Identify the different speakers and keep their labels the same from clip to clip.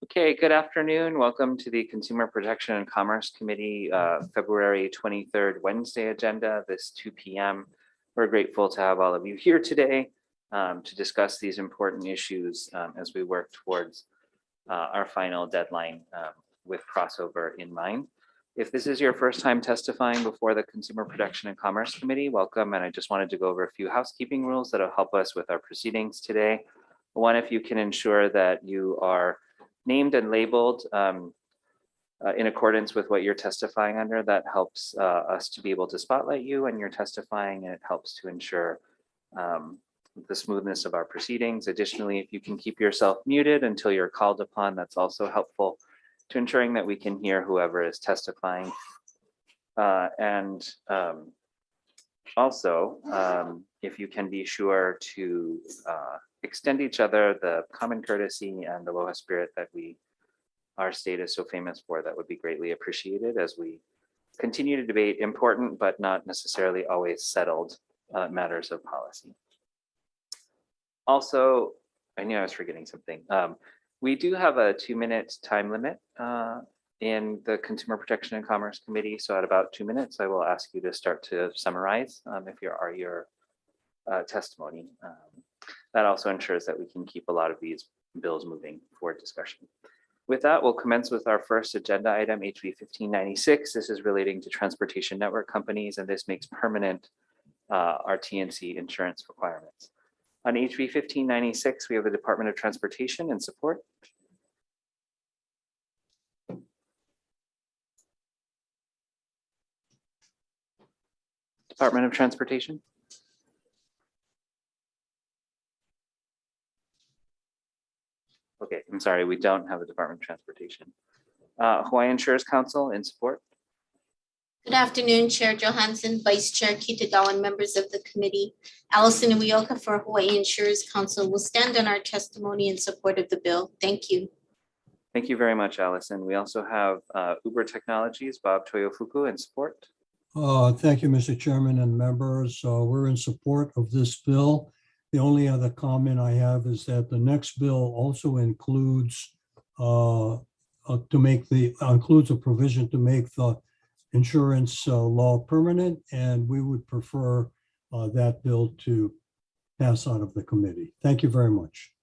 Speaker 1: Okay, good afternoon. Welcome to the Consumer Protection and Commerce Committee, February 23rd, Wednesday agenda, this 2 p.m. We're grateful to have all of you here today to discuss these important issues as we work towards our final deadline with crossover in mind. If this is your first time testifying before the Consumer Protection and Commerce Committee, welcome. And I just wanted to go over a few housekeeping rules that will help us with our proceedings today. One, if you can ensure that you are named and labeled in accordance with what you're testifying under, that helps us to be able to spotlight you when you're testifying, and it helps to ensure the smoothness of our proceedings. Additionally, if you can keep yourself muted until you're called upon, that's also helpful to ensuring that we can hear whoever is testifying. Also, if you can be sure to extend each other the common courtesy and aloha spirit that our state is so famous for, that would be greatly appreciated as we continue to debate important but not necessarily always settled matters of policy. Also, I knew I was forgetting something. We do have a 2-minute time limit in the Consumer Protection and Commerce Committee. So at about 2 minutes, I will ask you to start to summarize if your testimony. That also ensures that we can keep a lot of these bills moving for discussion. With that, we'll commence with our first agenda item, HB 1596. This is relating to transportation network companies, and this makes permanent our TNC insurance requirements. On HB 1596, we have the Department of Transportation and support. Department of Transportation. Okay, I'm sorry, we don't have a Department of Transportation. Hawaii Insurers Council in support.
Speaker 2: Good afternoon, Chair Johansson, Vice Chair Kitagawa, and members of the committee. Allison Uyoka for Hawaii Insurers Council will stand on our testimony in support of the bill. Thank you.
Speaker 1: Thank you very much, Allison. We also have Uber Technologies, Bob Toyofuku in support.
Speaker 3: Thank you, Mr. Chairman and members. We're in support of this bill. The only other comment I have is that the next bill also includes a provision to make the insurance law permanent, and we would prefer that bill to pass out of the committee. Thank you very much.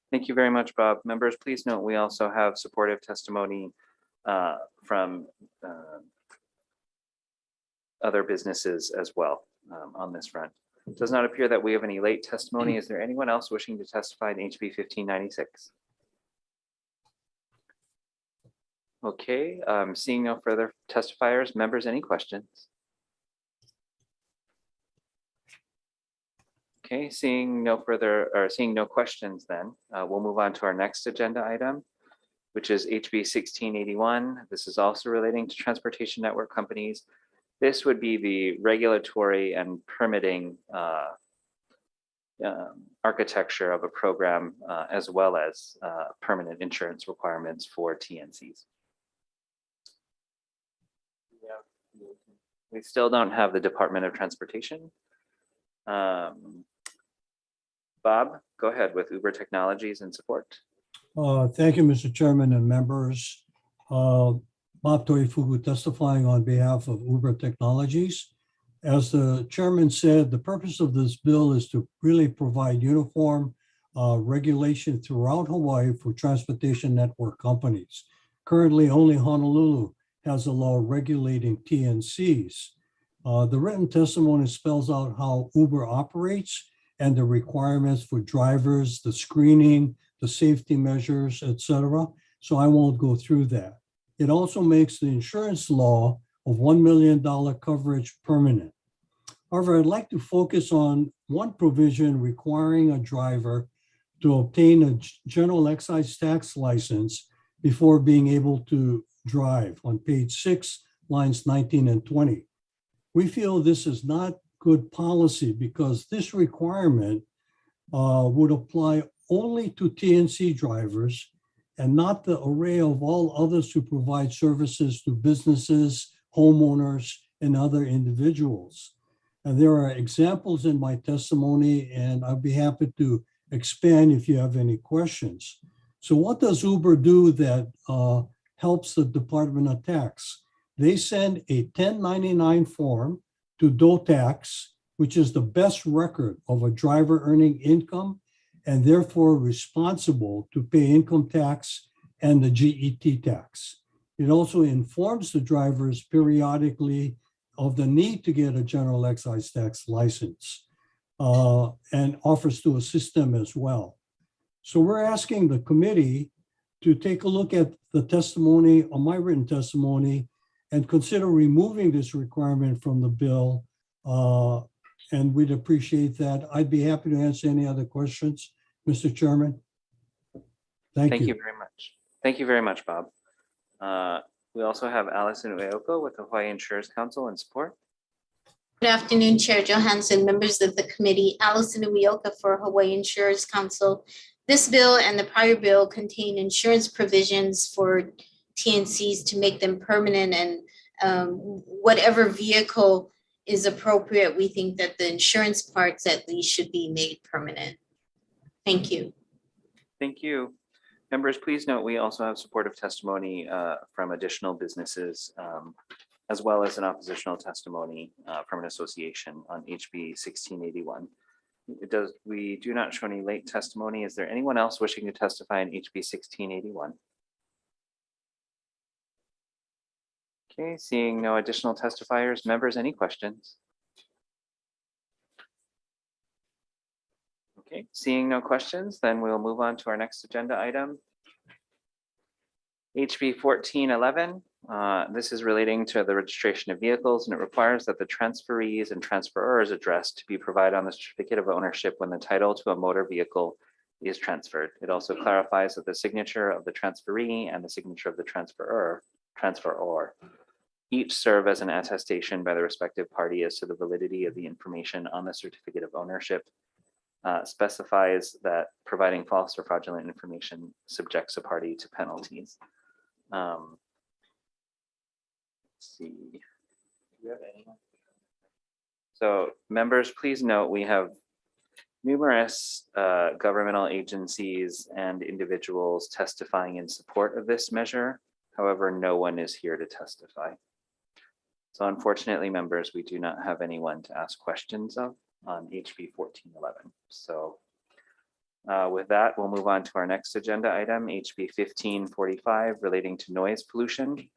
Speaker 1: Thank you very much, Bob. Members, please note we also have supportive testimony from other businesses as well on this front. It does not appear that we have any late testimony. Is there anyone else wishing to testify in HB 1596? Okay, seeing no further testifiers, members, any questions? Okay, seeing no questions, then we'll move on to our next agenda item, which is HB 1681. This is also relating to transportation network companies. This would be the regulatory and permitting architecture of a program, as well as permanent insurance requirements for TNCs. We still don't have the Department of Transportation. Bob, go ahead with Uber Technologies and support.
Speaker 3: Thank you, Mr. Chairman and members. Bob Toyofuku testifying on behalf of Uber Technologies. As the chairman said, the purpose of this bill is to really provide uniform regulation throughout Hawaii for transportation network companies. Currently, only Honolulu has a law regulating TNCs. The written testimony spells out how Uber operates and the requirements for drivers, the screening, the safety measures, etc. So I won't go through that. It also makes the insurance law of $1 million coverage permanent. However, I'd like to focus on one provision requiring a driver to obtain a general excise tax license before being able to drive on page 6, lines 19 and 20. We feel this is not good policy because this requirement would apply only to TNC drivers and not the array of all others who provide services to businesses, homeowners, and other individuals. And there are examples in my testimony, and I'd be happy to expand if you have any questions. So what does Uber do that helps the Department of Tax? They send a 1099 form to DOTAX, which is the best record of a driver earning income and therefore responsible to pay income tax and the GET tax. It also informs the drivers periodically of the need to get a general excise tax license and offers to assist them as well. So we're asking the committee to take a look at the testimony, on my written testimony, and consider removing this requirement from the bill. And we'd appreciate that. I'd be happy to answer any other questions, Mr. Chairman. Thank you.
Speaker 1: Thank you very much. Thank you very much, Bob. We also have Allison Ueoko with the Hawaii Insurers Council in support.
Speaker 2: Good afternoon, Chair Johansson, members of the committee. Allison Ueoko for Hawaii Insurers Council. This bill and the prior bill contain insurance provisions for TNCs to make them permanent, and whatever vehicle is appropriate, we think that the insurance parts at least should be made permanent. Thank you.
Speaker 1: Thank you. Members, please note we also have supportive testimony from additional businesses, as well as an oppositional testimony from an association on HB 1681. We do not show any late testimony. Is there anyone else wishing to testify on HB 1681? Okay, seeing no additional testifiers, members, any questions? Okay, seeing no questions, then we'll move on to our next agenda item. HB 1411, this is relating to the registration of vehicles, and it requires that the transferees and transferor's address to be provided on the certificate of ownership when the title to a motor vehicle is transferred. It also clarifies that the signature of the transferee and the signature of the transferor each serve as an attestation by the respective party as to the validity of the information on the certificate of ownership. Specifies that providing false or fraudulent information subjects a party to penalties. Let's see. Do you have anyone? So members, please note we have numerous governmental agencies and individuals testifying in support of this measure. However, no one is here to testify. So unfortunately, members, we do not have anyone to ask questions of on HB 1411. So with that, we'll move on to our next agenda item, HB 1545, relating to noise pollution.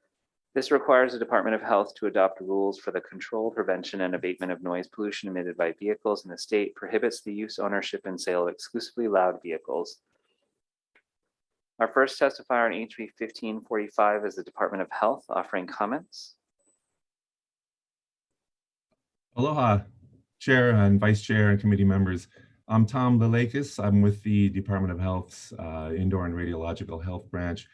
Speaker 1: This requires the Department of Health to adopt rules for the control, prevention, and abatement of noise pollution emitted by vehicles in the state, prohibits the use, ownership, and sale of exclusively loud vehicles. Our first testifier on HB 1545 is the Department of Health, offering comments.
Speaker 4: Aloha, Chair and Vice Chair and committee members. I'm Tom Lilakis. I'm with the Department of Health's Indoor and Radiological Health Branch.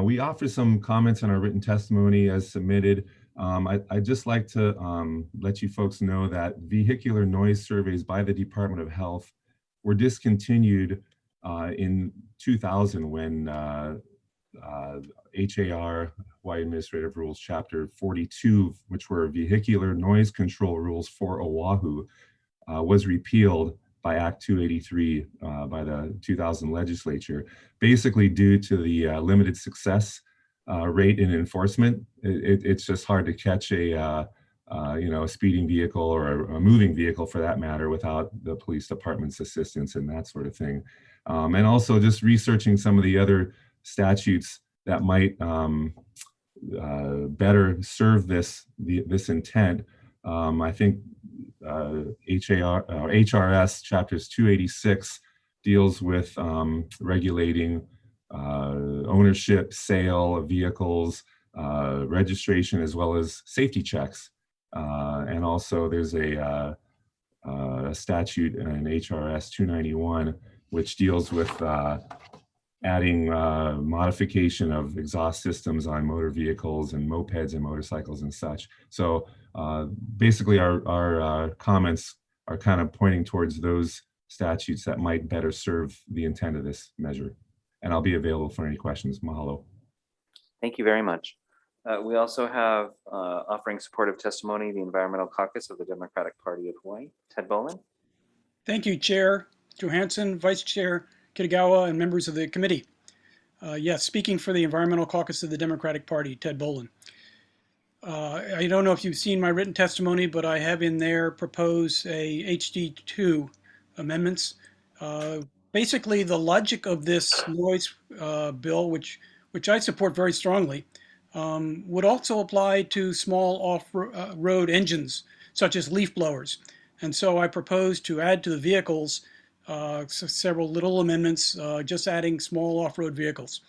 Speaker 4: We offer some comments on our written testimony as submitted. I'd just like to let you folks know that vehicular noise surveys by the Department of Health were discontinued in 2000 when HAR, Hawaii Administrative Rules, Chapter 42, which were vehicular noise control rules for Oahu, was repealed by Act 283 by the 2000 legislature, basically due to the limited success rate in enforcement. It's just hard to catch a speeding vehicle or a moving vehicle for that matter without the police department's assistance and that sort of thing. And also just researching some of the other statutes that might better serve this intent. I think HRS chapters 286 deals with regulating ownership, sale of vehicles, registration, as well as safety checks. And also there's a statute in HRS 291, which deals with adding modification of exhaust systems on motor vehicles and mopeds and motorcycles and such. So basically our comments are kind of pointing towards those statutes that might better serve the intent of this measure. And I'll be available for any questions. Mahalo.
Speaker 1: Thank you very much. We also have offering supportive testimony, the Environmental Caucus of the Democratic Party of Hawaii. Ted Boland.
Speaker 5: Thank you, Chair Johansson, Vice Chair Kitagawa, and members of the committee. Yes, speaking for the Environmental Caucus of the Democratic Party, Ted Bolin. I don't know if you've seen my written testimony, but I have in there proposed a HD2 amendments. Basically, the logic of this noise bill, which I support very strongly, would also apply to small off-road engines, such as leaf blowers. And so I propose to add to the vehicles several little amendments, just adding small off-road vehicles.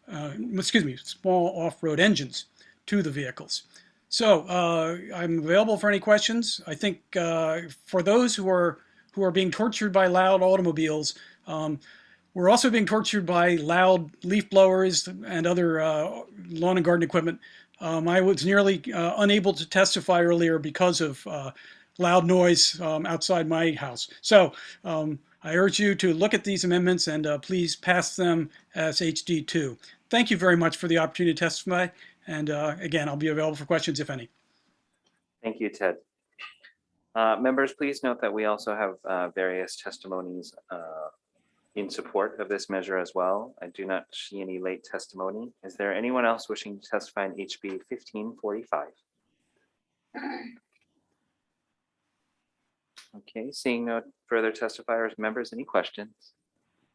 Speaker 5: Small off-road engines to the vehicles. So I'm available for any questions. I think for those who are being tortured by loud automobiles, we're also being tortured by loud leaf blowers and other lawn and garden equipment. I was nearly unable to testify earlier because of loud noise outside my house. So I urge you to look at these amendments and please pass them as HD2. Thank you very much for the opportunity to testify. And again, I'll be available for questions if any.
Speaker 1: Thank you, Ted. Members, please note that we also have various testimonies in support of this measure as well. I do not see any late testimony. Is there anyone else wishing to testify in HB 1545? Okay, seeing no further testifiers, members, any questions?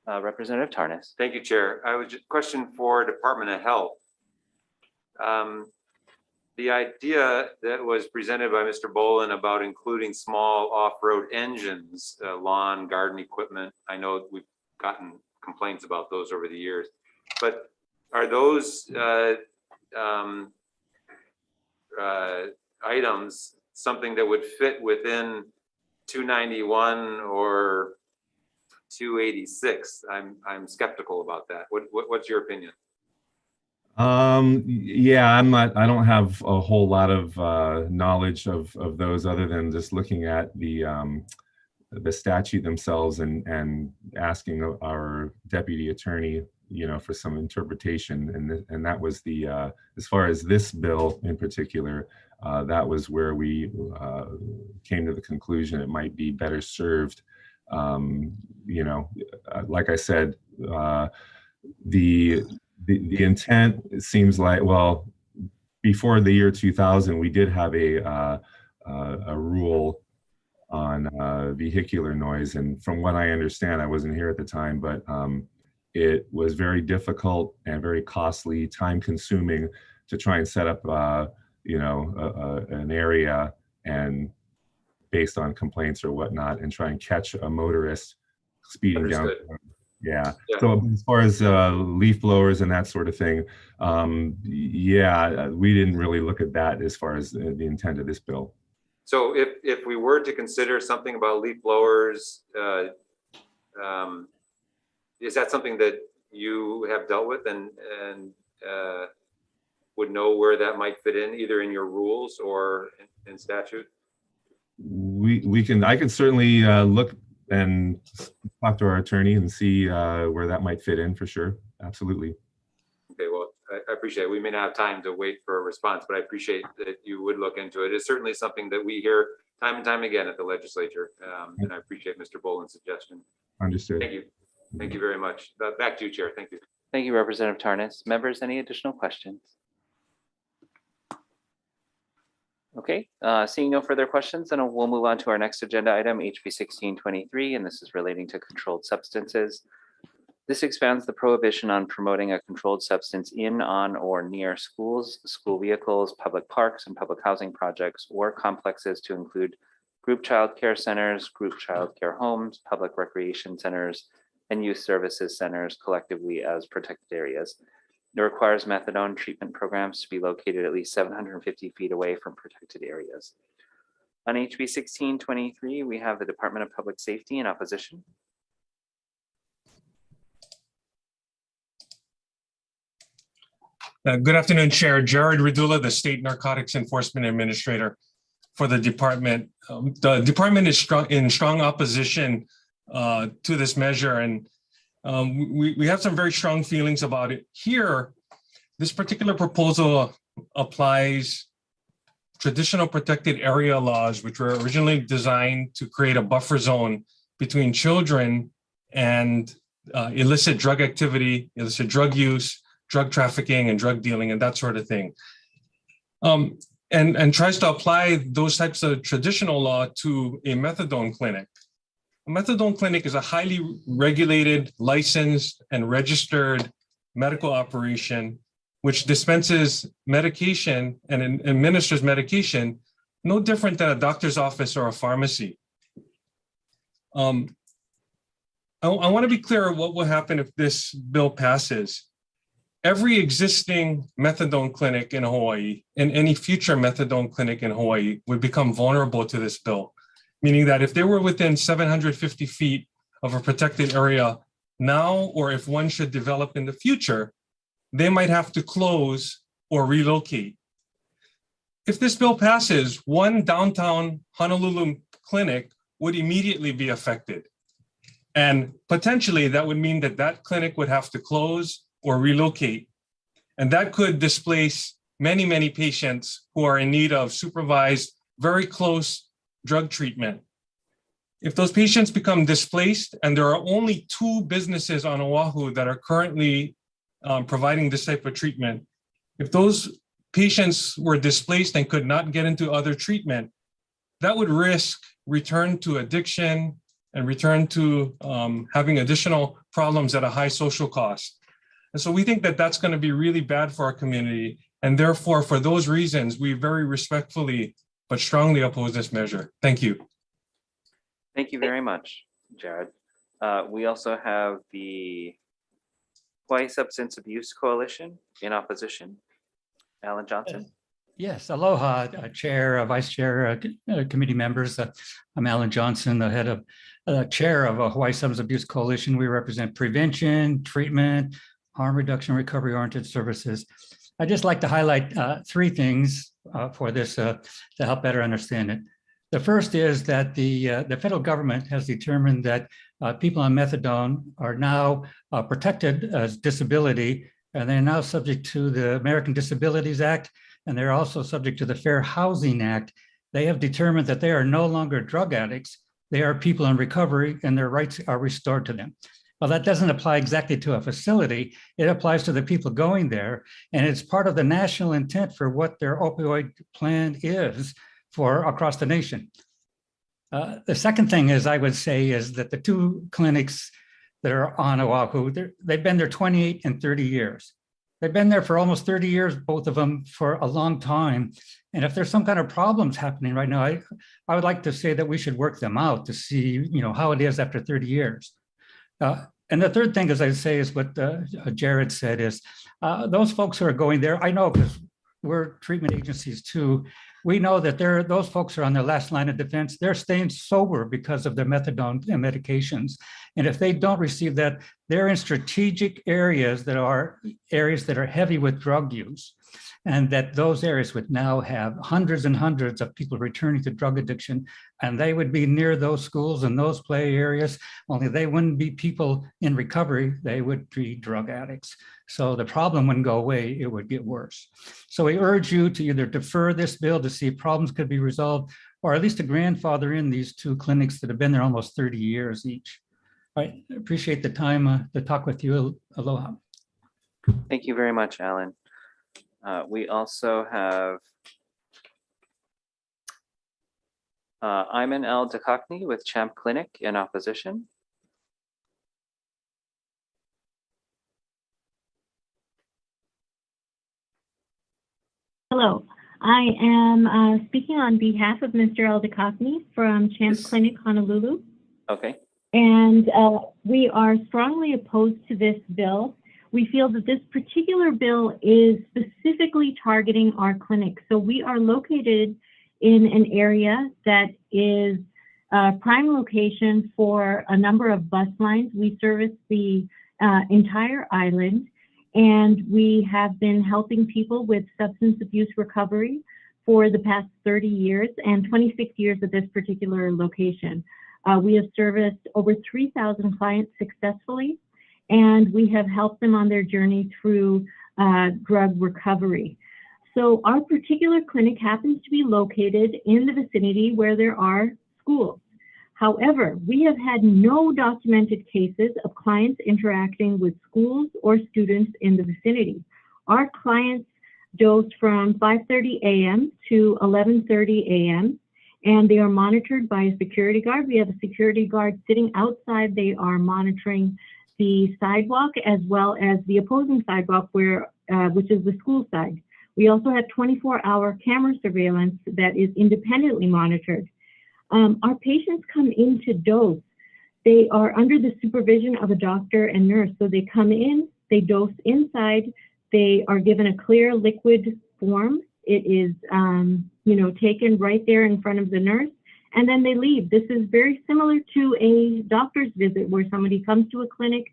Speaker 1: Representative Tarnas.
Speaker 6: Thank you, Chair. I was just question for Department of Health. The idea that was presented by Mr. Bolin about including small off-road engines, lawn, garden equipment. I know we've gotten complaints about those over the years, but are those items something that would fit within 291 or 286? I'm skeptical about that. What's your opinion?
Speaker 4: Yeah, I don't have a whole lot of knowledge of those other than just looking at the statute themselves and asking our deputy attorney, for some interpretation. And that was the, as far as this bill in particular, that was where we came to the conclusion it might be better served. Like I said, the intent seems like, well, before the year 2000, we did have a rule on vehicular noise. And from what I understand, I wasn't here at the time, but it was very difficult and very costly, time consuming to try and set up, an area and based on complaints or whatnot and try and catch a motorist speeding down. Yeah. So as far as leaf blowers and that sort of thing, we didn't really look at that as far as the intent of this bill.
Speaker 6: So if we were to consider something about leaf blowers, is that something that you have dealt with and would know where that might fit in, either in your rules or in statute?
Speaker 4: I can certainly look and talk to our attorney and see where that might fit in for sure. Absolutely.
Speaker 6: Okay, well, I appreciate it. We may not have time to wait for a response, but I appreciate that you would look into it. It's certainly something that we hear time and time again at the legislature. And I appreciate Mr. Bolin's suggestion.
Speaker 4: Understood.
Speaker 6: Thank you. Thank you very much. Back to you, Chair. Thank you.
Speaker 1: Thank you, Representative Tarnas. Members, any additional questions? Okay, seeing no further questions, then we'll move on to our next agenda item, HB 1623, and this is relating to controlled substances. This expands the prohibition on promoting a controlled substance in, on, or near schools, school vehicles, public parks, and public housing projects or complexes to include group child care centers, group child care homes, public recreation centers, and youth services centers collectively as protected areas. It requires methadone treatment programs to be located at least 750 feet away from protected areas. On HB 1623, we have the Department of Public Safety in opposition.
Speaker 7: Good afternoon, Chair. Jared Radula, the State Narcotics Enforcement Administrator for the department. The department is in strong opposition to this measure, and we have some very strong feelings about it. Here, this particular proposal applies traditional protected area laws, which were originally designed to create a buffer zone between children and illicit drug activity, illicit drug use, drug trafficking, and drug dealing, and that sort of thing. And tries to apply those types of traditional law to a methadone clinic. A methadone clinic is a highly regulated, licensed, and registered medical operation which dispenses medication and administers medication no different than a doctor's office or a pharmacy. I want to be clear what will happen if this bill passes. Every existing methadone clinic in Hawaii and any future methadone clinic in Hawaii would become vulnerable to this bill, meaning that if they were within 750 feet of a protected area now, or if one should develop in the future, they might have to close or relocate. If this bill passes, one downtown Honolulu clinic would immediately be affected. And potentially that would mean that that clinic would have to close or relocate. And that could displace many, many patients who are in need of supervised, very close drug treatment. If those patients become displaced, and there are only 2 businesses on Oahu that are currently providing this type of treatment, if those patients were displaced and could not get into other treatment, that would risk return to addiction and return to having additional problems at a high social cost. And so we think that that's going to be really bad for our community. And therefore, for those reasons, we very respectfully but strongly oppose this measure. Thank you.
Speaker 1: Thank you very much, Jared. We also have the Hawaii Substance Abuse Coalition in opposition. Alan Johnson.
Speaker 8: Yes, aloha, Chair, Vice Chair, committee members. I'm Alan Johnson, the head of Chair of Hawaii Substance Abuse Coalition. We represent prevention, treatment, harm reduction, recovery-oriented services. I'd just like to highlight 3 things for this to help better understand it. The first is that the federal government has determined that people on methadone are now protected as disability, and they're now subject to the American Disabilities Act, and they're also subject to the Fair Housing Act. They have determined that they are no longer drug addicts. They are people in recovery, and their rights are restored to them. Well, that doesn't apply exactly to a facility. It applies to the people going there, and it's part of the national intent for what their opioid plan is for across the nation. The second thing is, I would say, is that the 2 clinics that are on Oahu, they've been there 28 and 30 years. They've been there for almost 30 years, both of them, for a long time. And if there's some kind of problems happening right now, I would like to say that we should work them out to see, how it is after 30 years. And the third thing, as I say, is what Jared said, is those folks who are going there, I know because we're treatment agencies too, we know that those folks are on their last line of defense. They're staying sober because of their methadone and medications. And if they don't receive that, they're in strategic areas that are heavy with drug use. And that those areas would now have hundreds and hundreds of people returning to drug addiction. And they would be near those schools and those play areas, only they wouldn't be people in recovery, they would be drug addicts. So the problem wouldn't go away, it would get worse. So we urge you to either defer this bill to see if problems could be resolved, or at least to grandfather in these 2 clinics that have been there almost 30 years each. I appreciate the time to talk with you. Aloha.
Speaker 1: Thank you very much, Alan. We also have Ayman El Dakakni with Champ Clinic in opposition.
Speaker 9: Hello, I am speaking on behalf of Mr. El Dakakni from Champ Clinic, Honolulu.
Speaker 1: Okay.
Speaker 9: And we are strongly opposed to this bill. We feel that this particular bill is specifically targeting our clinic. So we are located in an area that is a prime location for a number of bus lines. We service the entire island, and we have been helping people with substance abuse recovery for the past 30 years and 26 years at this particular location. We have serviced over 3,000 clients successfully, and we have helped them on their journey through drug recovery. So our particular clinic happens to be located in the vicinity where there are schools. However, we have had no documented cases of clients interacting with schools or students in the vicinity. Our clients dose from 5:30 a.m. to 11:30 a.m. and they are monitored by a security guard. We have a security guard sitting outside. They are monitoring the sidewalk as well as the opposing sidewalk, which is the school side. We also have 24-hour camera surveillance that is independently monitored. Our patients come in to dose. They are under the supervision of a doctor and nurse. So they come in, they dose inside, they are given a clear liquid form. It is, taken right there in front of the nurse, and then they leave. This is very similar to a doctor's visit where somebody comes to a clinic,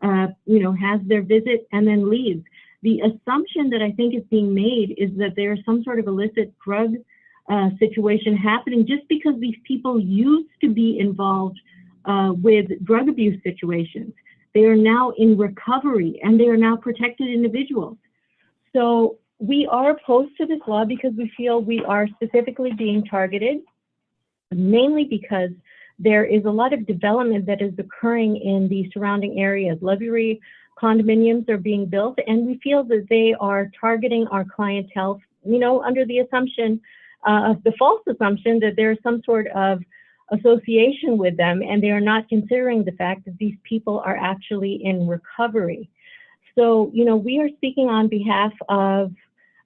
Speaker 9: has their visit and then leaves. The assumption that I think is being made is that there's some sort of illicit drug situation happening just because these people used to be involved with drug abuse situations. They are now in recovery and they are now protected individuals. So we are opposed to this law because we feel we are specifically being targeted, mainly because there is a lot of development that is occurring in the surrounding areas. Luxury condominiums are being built, and we feel that they are targeting our clientele, under the assumption, the false assumption that there's some sort of association with them, and they are not considering the fact that these people are actually in recovery. So, we are speaking on behalf of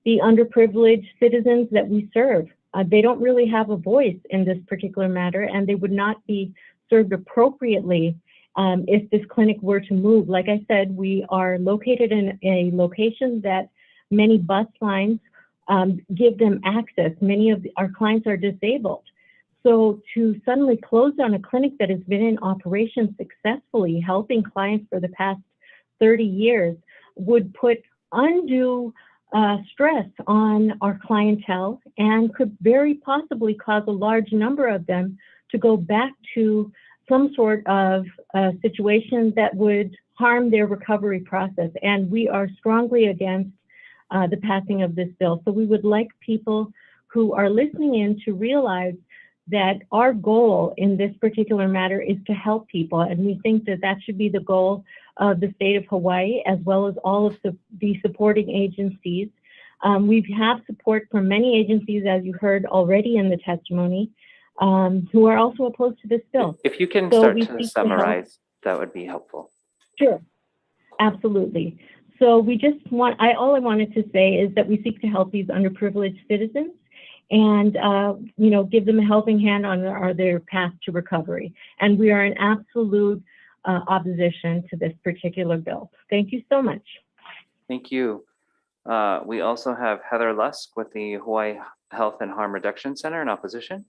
Speaker 9: the underprivileged citizens that we serve. They don't really have a voice in this particular matter, and they would not be served appropriately if this clinic were to move. Like I said, we are located in a location that many bus lines give them access. Many of our clients are disabled. So to suddenly close down a clinic that has been in operation successfully, helping clients for the past 30 years, would put undue stress on our clientele and could very possibly cause a large number of them to go back to some sort of situation that would harm their recovery process. And we are strongly against the passing of this bill. So we would like people who are listening in to realize that our goal in this particular matter is to help people. And we think that that should be the goal of the state of Hawaii, as well as all of the supporting agencies. We have support from many agencies, as you heard already in the testimony, who are also opposed to this bill.
Speaker 1: If you can
Speaker 9: So
Speaker 1: start
Speaker 9: we
Speaker 1: to
Speaker 9: seek
Speaker 1: summarize, that would be helpful.
Speaker 9: Sure, absolutely. So we just all I wanted to say is that we seek to help these underprivileged citizens and give them a helping hand on their path to recovery. And we are in absolute opposition to this particular bill. Thank you so much.
Speaker 1: Thank you. We also have Heather Lusk with the Hawaii Health and Harm Reduction Center in opposition.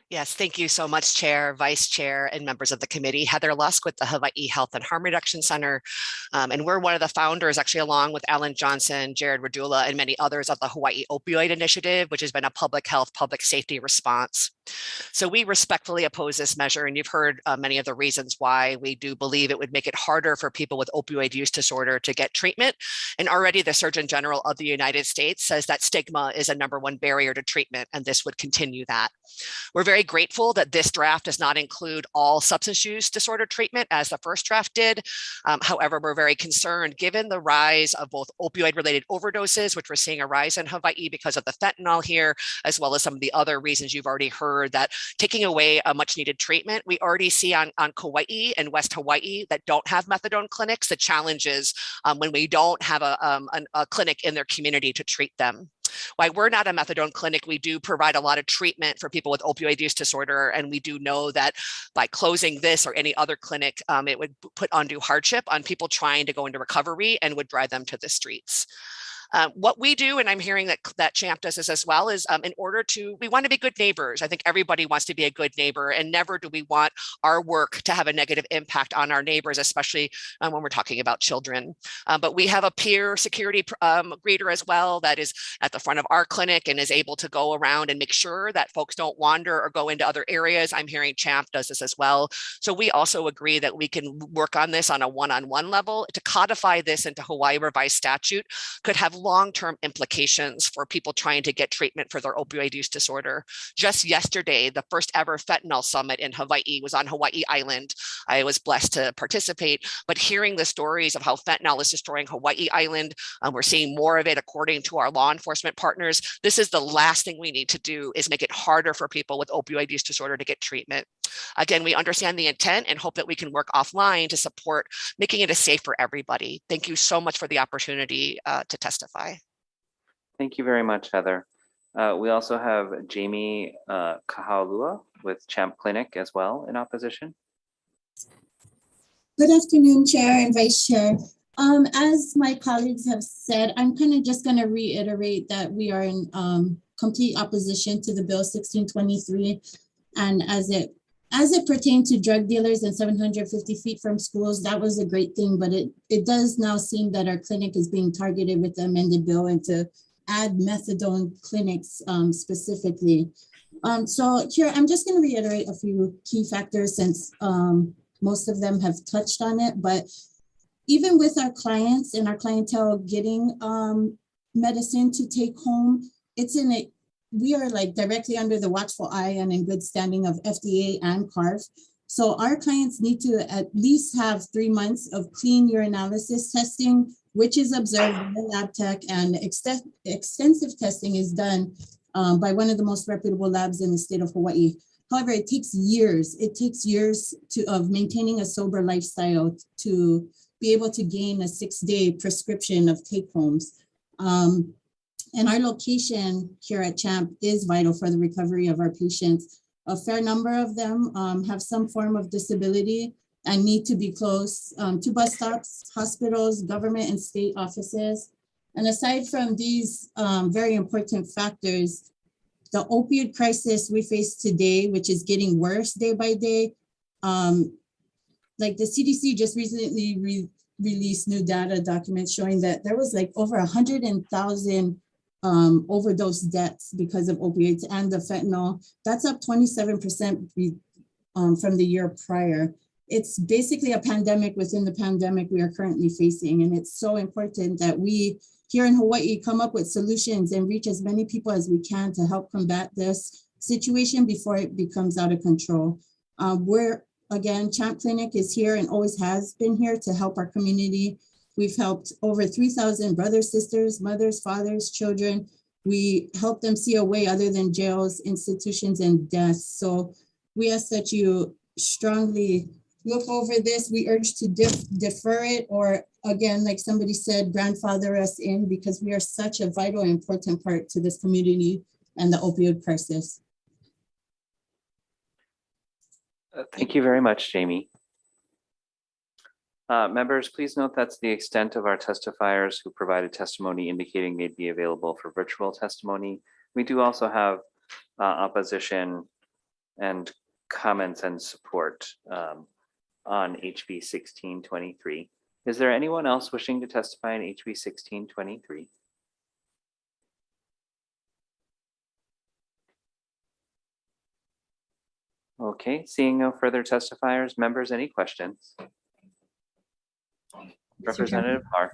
Speaker 10: Yes, thank you so much, Chair, Vice Chair, and members of the committee. Heather Lusk with the Hawaii Health and Harm Reduction Center. And we're one of the founders, actually, along with Alan Johnson, Jared Radula, and many others of the Hawaii Opioid Initiative, which has been a public health, public safety response. So we respectfully oppose this measure, and you've heard many of the reasons why. We do believe it would make it harder for people with opioid use disorder to get treatment. And already the Surgeon General of the United States says that stigma is a #1 barrier to treatment, and this would continue that. We're very grateful that this draft does not include all substance use disorder treatment as the first draft did. However, we're very concerned given the rise of both opioid-related overdoses, which we're seeing a rise in Hawaii because of the fentanyl here, as well as some of the other reasons you've already heard, that taking away a much needed treatment. We already see on Kauai and West Hawaii that don't have methadone clinics, the challenges when we don't have a clinic in their community to treat them. While we're not a methadone clinic, we do provide a lot of treatment for people with opioid use disorder. And we do know that by closing this or any other clinic, it would put undue hardship on people trying to go into recovery and would drive them to the streets. What we do, and I'm hearing that CHAMP does this as well, is we want to be good neighbors. I think everybody wants to be a good neighbor, and never do we want our work to have a negative impact on our neighbors, especially when we're talking about children. But we have a peer security greeter as well that is at the front of our clinic and is able to go around and make sure that folks don't wander or go into other areas. I'm hearing CHAMP does this as well. So we also agree that we can work on this on a one-on-one level. To codify this into Hawaii revised statute could have long-term implications for people trying to get treatment for their opioid use disorder. Just yesterday, the first ever fentanyl summit in Hawaii was on Hawaii Island. I was blessed to participate, but hearing the stories of how fentanyl is destroying Hawaii Island, we're seeing more of it according to our law enforcement partners. This is the last thing we need to do, is make it harder for people with opioid use disorder to get treatment. Again, we understand the intent and hope that we can work offline to support making it a safe for everybody. Thank you so much for the opportunity to testify.
Speaker 1: Thank you very much, Heather. We also have Jamie Kahalua with Champ Clinic as well in opposition.
Speaker 11: Good afternoon, Chair and Vice Chair. As my colleagues have said, I'm kind of just going to reiterate that we are in complete opposition to the Bill 1623, and as it pertained to drug dealers and 750 feet from schools, that was a great thing, but it does now seem that our clinic is being targeted with the amended bill and to add methadone clinics specifically. So here, I'm just going to reiterate a few key factors since most of them have touched on it, but even with our clients and our clientele getting medicine to take home, we are like directly under the watchful eye and in good standing of FDA and CARF. So our clients need to at least have 3 months of clean urinalysis testing, which is observed by the lab tech, and extensive testing is done by one of the most reputable labs in the state of Hawaii. However, it takes years. It takes years of maintaining a sober lifestyle to be able to gain a 6-day prescription of take homes. And our location here at CHAMP is vital for the recovery of our patients. A fair number of them have some form of disability and need to be close to bus stops, hospitals, government and state offices. And aside from these very important factors, the opioid crisis we face today, which is getting worse day by day, like the CDC just recently released new data documents showing that there was like over 100,000 overdose deaths because of opioids and the fentanyl. That's up 27% from the year prior. It's basically a pandemic within the pandemic we are currently facing. And it's so important that we here in Hawaii come up with solutions and reach as many people as we can to help combat this situation before it becomes out of control. Again, Champ Clinic is here and always has been here to help our community. We've helped over 3,000 brothers, sisters, mothers, fathers, children. We help them see a way other than jails, institutions, and deaths. So we ask that you strongly look over this. We urge to defer it, or again, like somebody said, grandfather us in, because we are such a vital, important part to this community and the opioid crisis.
Speaker 1: Thank you very much, Jamie. Members, please note that's the extent of our testifiers who provided testimony indicating they'd be available for virtual testimony. We do also have opposition and comments and support on HB 1623. Is there anyone else wishing to testify on HB 1623? Okay, seeing no further testifiers, members, any questions? Representative Har.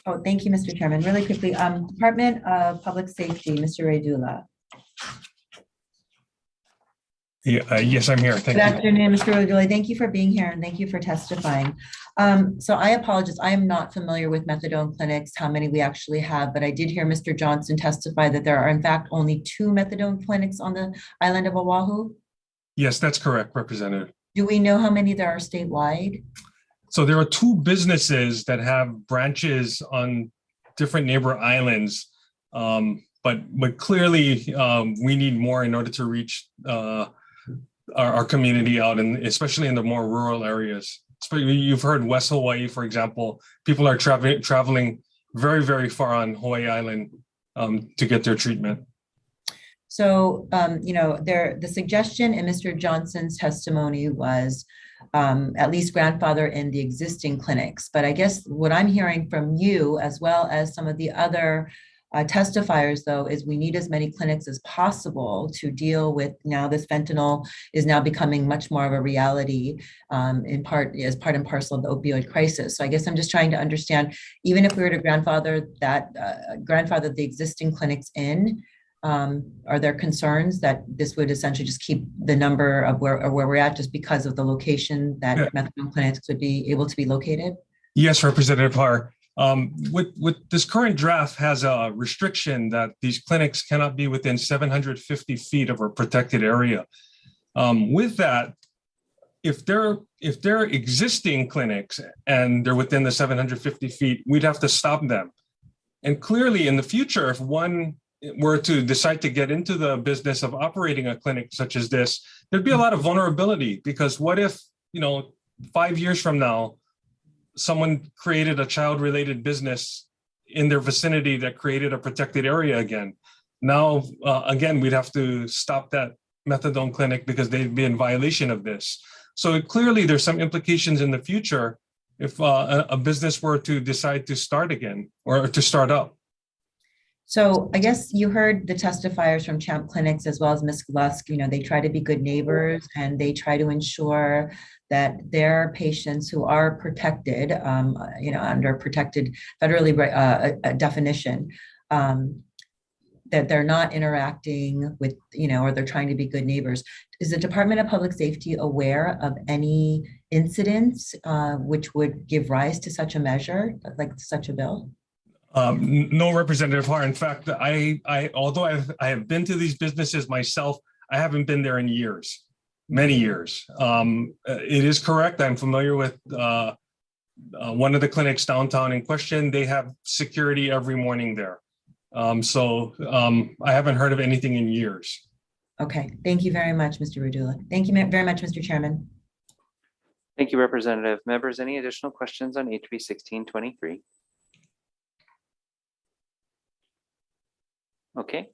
Speaker 12: Oh, thank you, Mr. Chairman. Really quickly, Department of Public Safety, Mr. Redula.
Speaker 7: Yes, I'm here. Thank
Speaker 12: Good
Speaker 7: you.
Speaker 12: afternoon, Mr. Redula. Thank you for being here and thank you for testifying. So I apologize. I am not familiar with methadone clinics, how many we actually have, but I did hear Mr. Johnson testify that there are in fact only 2 methadone clinics on the island of Oahu.
Speaker 7: Yes, that's correct, Representative.
Speaker 12: Do we know how many there are statewide?
Speaker 7: So there are 2 businesses that have branches on different neighbor islands, but clearly we need more in order to reach our community out, and especially in the more rural areas. You've heard West Hawaii, for example, people are traveling very, very far on Hawaii Island to get their treatment.
Speaker 12: So, the suggestion in Mr. Johnson's testimony was at least grandfather in the existing clinics. But I guess what I'm hearing from you, as well as some of the other testifiers, though, is we need as many clinics as possible to deal with now this fentanyl is now becoming much more of a reality in part as part and parcel of the opioid crisis. So I guess I'm just trying to understand, even if we were to grandfather the existing clinics in, are there concerns that this would essentially just keep the number of where we're at just because of the location that methadone clinics would be able to be located?
Speaker 7: Yes, Representative Har. With this current draft has a restriction that these clinics cannot be within 750 feet of a protected area. With that, if they're existing clinics and they're within the 750 feet, we'd have to stop them. And clearly in the future, if one were to decide to get into the business of operating a clinic such as this, there'd be a lot of vulnerability, because what if, 5 years from now, someone created a child-related business in their vicinity that created a protected area again? Now, again, we'd have to stop that methadone clinic because they'd be in violation of this. So clearly there's some implications in the future if a business were to decide to start again or to start up.
Speaker 12: So I guess you heard the testifiers from Champ Clinics as well as Ms. Lusk. They try to be good neighbors and they try to ensure that their patients who are protected, under protected federally definition, that they're not interacting with, or they're trying to be good neighbors. Is the Department of Public Safety aware of any incidents which would give rise to such a measure, like such a bill?
Speaker 7: No, Representative Har. In fact, although I have been to these businesses myself, I haven't been there in years, many years. It is correct. I'm familiar with one of the clinics downtown in question. They have security every morning there. So I haven't heard of anything in years.
Speaker 12: Okay, thank you very much, Mr. Radula. Thank you very much, Mr. Chairman.
Speaker 1: Thank you, Representative. Members, any additional questions on HB 1623? Okay,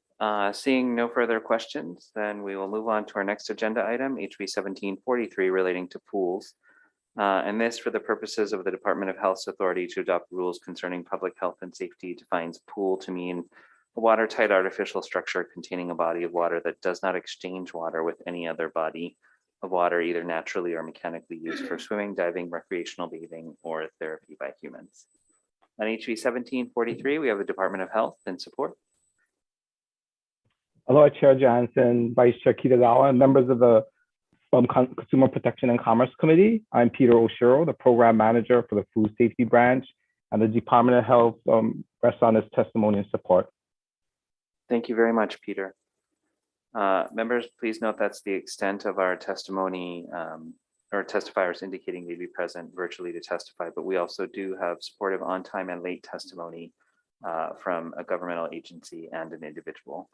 Speaker 1: seeing no further questions, then we will move on to our next agenda item, HB 1743, relating to pools. And this, for the purposes of the Department of Health's authority to adopt rules concerning public health and safety, defines pool to mean a watertight artificial structure containing a body of water that does not exchange water with any other body of water, either naturally or mechanically used for swimming, diving, recreational bathing, or therapy by humans. On HB 1743, we have the Department of Health in support.
Speaker 13: Aloha, Chair Johnson, Vice Chair Kitagawa, and members of the Consumer Protection and Commerce Committee. I'm Peter Oshiro, the Program Manager for the Food Safety Branch, and the Department of Health rests on this testimony and support.
Speaker 1: Thank you very much, Peter. Members, please note that's the extent of our testimony, or testifiers indicating they'd be present virtually to testify, but we also do have supportive on-time and late testimony from a governmental agency and an individual.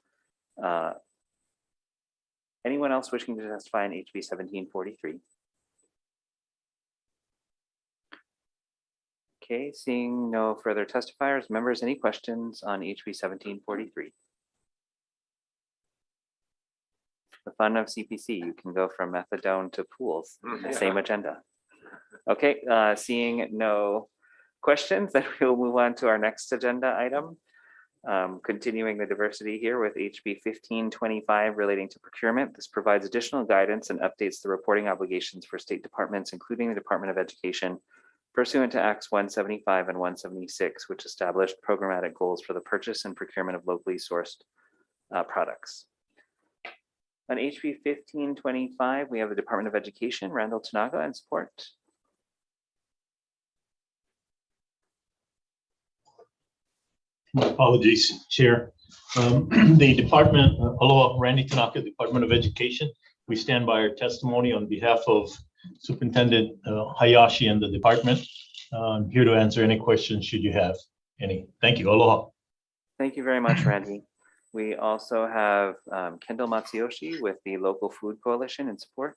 Speaker 1: Anyone else wishing to testify on HB 1743? Okay, seeing no further testifiers, members, any questions on HB 1743? The fun of CPC, you can go from methadone to pools in the same agenda. Okay, seeing no questions, then we'll move on to our next agenda item. Continuing the diversity here with HB 1525 relating to procurement. This provides additional guidance and updates the reporting obligations for state departments, including the Department of Education, pursuant to Acts 175 and 176, which established programmatic goals for the purchase and procurement of locally sourced products. On HB 1525, we have the Department of Education, Randall Tanaga, in support.
Speaker 14: Apologies, Chair. The department, aloha, Randy Tanaka, Department of Education. We stand by our testimony on behalf of Superintendent Hayashi and the department. I'm here to answer any questions should you have any. Thank you. Aloha.
Speaker 1: Thank you very much, Randy. We also have Kendall Matsuyoshi with the Local Food Coalition in support.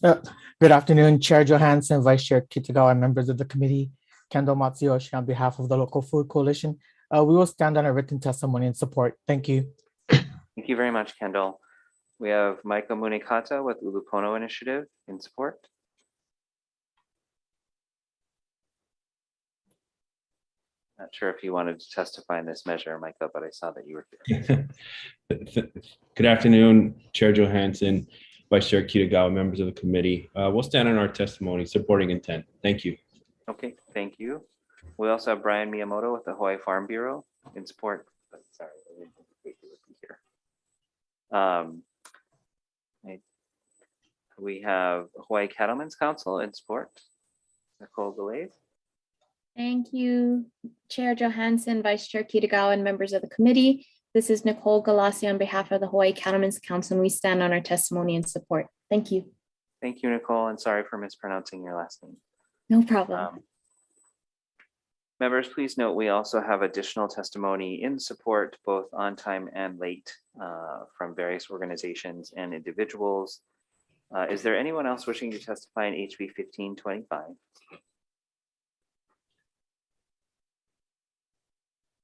Speaker 15: Good afternoon, Chair Johansson, Vice Chair Kitagawa, and members of the committee. Kendall Matsuyoshi on behalf of the Local Food Coalition. We will stand on a written testimony in support. Thank you.
Speaker 1: Thank you very much, Kendall. We have Michael Munikata with Ulupono Initiative in support. Not sure if you wanted to testify in this measure, Micah, but I saw that you were here.
Speaker 16: Good afternoon, Chair Johansson, Vice Chair Kitagawa, members of the committee. We'll stand on our testimony supporting intent. Thank you.
Speaker 1: Okay, thank you. We also have Brian Miyamoto with the Hawaii Farm Bureau in support. Sorry, I didn't wait to look here. We have Hawaii Cattlemen's Council in support. Nicole Galais.
Speaker 17: Thank you, Chair Johansson, Vice Chair Kitagawa, and members of the committee. This is Nicole Galassi on behalf of the Hawaii Cattlemen's Council, and we stand on our testimony and support. Thank you.
Speaker 1: Thank you, Nicole, and sorry for mispronouncing your last name.
Speaker 17: No problem.
Speaker 1: Members, please note we also have additional testimony in support, both on time and late, from various organizations and individuals. Is there anyone else wishing to testify in HB 1525?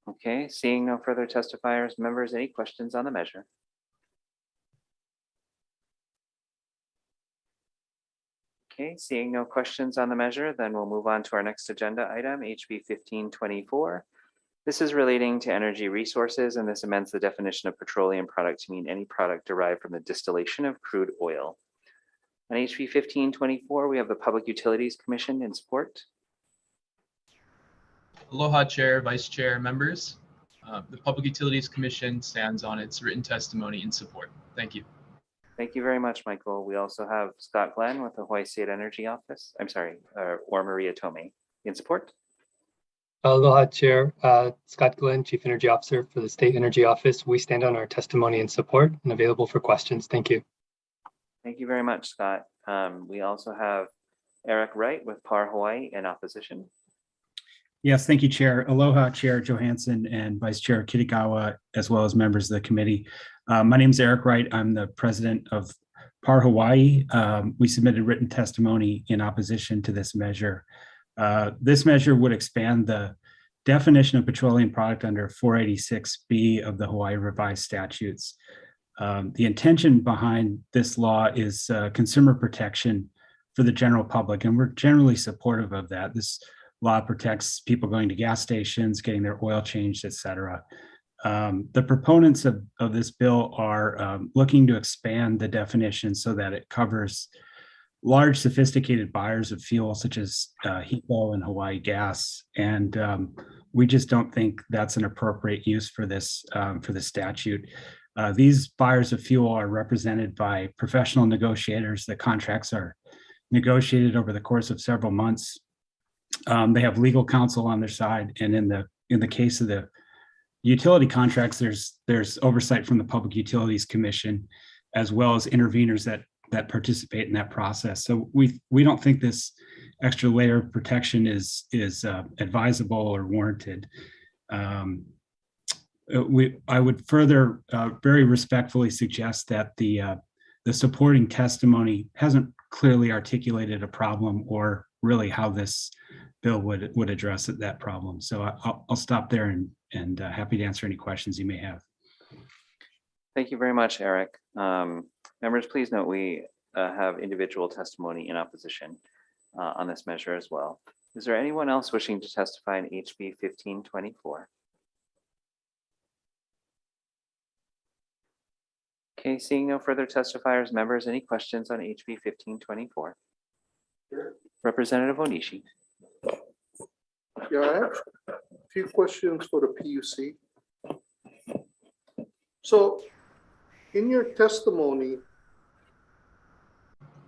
Speaker 1: Okay, seeing no further testifiers, members, any questions on the measure? Okay, seeing no questions on the measure, then we'll move on to our next agenda item, HB 1524. This is relating to energy resources, and this amends the definition of petroleum product to mean any product derived from the distillation of crude oil. On HB 1524, we have the Public Utilities Commission in support.
Speaker 18: Aloha, Chair, Vice Chair, members. The Public Utilities Commission stands on its written testimony in support. Thank you.
Speaker 1: Thank you very much, Michael. We also have Scott Glenn with the Hawaii State Energy Office. I'm sorry, or Maria Tomei in support.
Speaker 19: Aloha, Chair. Scott Glenn, Chief Energy Officer for the State Energy Office. We stand on our testimony in support and available for questions. Thank you.
Speaker 1: Thank you very much, Scott. We also have Eric Wright with PAR Hawaii in opposition.
Speaker 20: Yes, thank you, Chair. Aloha, Chair Johansson and Vice Chair Kitagawa, as well as members of the committee. My name is Eric Wright. I'm the president of PAR Hawaii. We submitted written testimony in opposition to this measure. This measure would expand the definition of petroleum product under 486B of the Hawaii Revised Statutes. The intention behind this law is consumer protection for the general public, and we're generally supportive of that. This law protects people going to gas stations, getting their oil changed, et cetera. The proponents of this bill are looking to expand the definition so that it covers large sophisticated buyers of fuel such as HECO and Hawaii Gas. And we just don't think that's an appropriate use for this for the statute. These buyers of fuel are represented by professional negotiators. The contracts are negotiated over the course of several months. They have legal counsel on their side, and in the case of the utility contracts, there's oversight from the Public Utilities Commission, as well as interveners that participate in that process. So we don't think this extra layer of protection is advisable or warranted. I would further very respectfully suggest that the supporting testimony hasn't clearly articulated a problem or really how this bill would address that problem. So I'll stop there and happy to answer any questions you may have.
Speaker 1: Thank you very much, Eric. Members, please note we have individual testimony in opposition on this measure as well. Is there anyone else wishing to testify in HB 1524? Okay, seeing no further testifiers, members, any questions on HB 1524?
Speaker 21: Sure.
Speaker 1: Representative Onishi.
Speaker 21: Yeah, I have a few questions for the PUC. So in your testimony,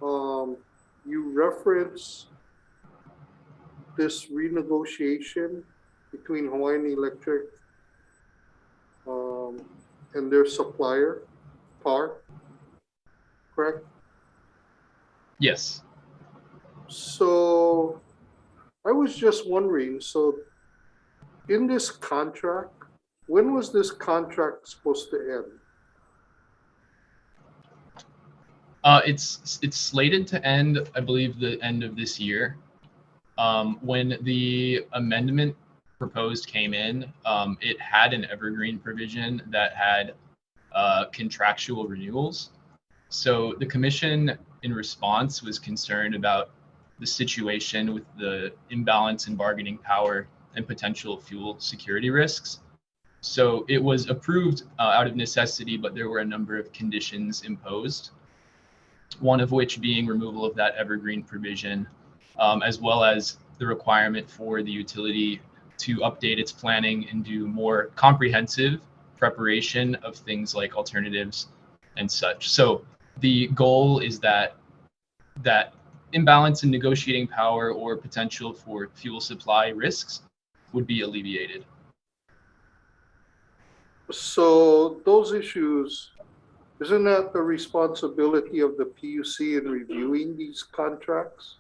Speaker 21: you reference this renegotiation between Hawaiian Electric and their supplier, PAR, correct?
Speaker 18: Yes.
Speaker 21: So I was just wondering, so in this contract, when was this contract supposed to end?
Speaker 18: It's slated to end, I believe, the end of this year. When the amendment proposed came in, it had an evergreen provision that had contractual renewals. So the commission, in response, was concerned about the situation with the imbalance in bargaining power and potential fuel security risks. So it was approved out of necessity, but there were a number of conditions imposed, one of which being removal of that evergreen provision, as well as the requirement for the utility to update its planning and do more comprehensive preparation of things like alternatives and such. So the goal is that imbalance in negotiating power or potential for fuel supply risks would be alleviated.
Speaker 21: So those issues, isn't that the responsibility of the PUC in reviewing these contracts?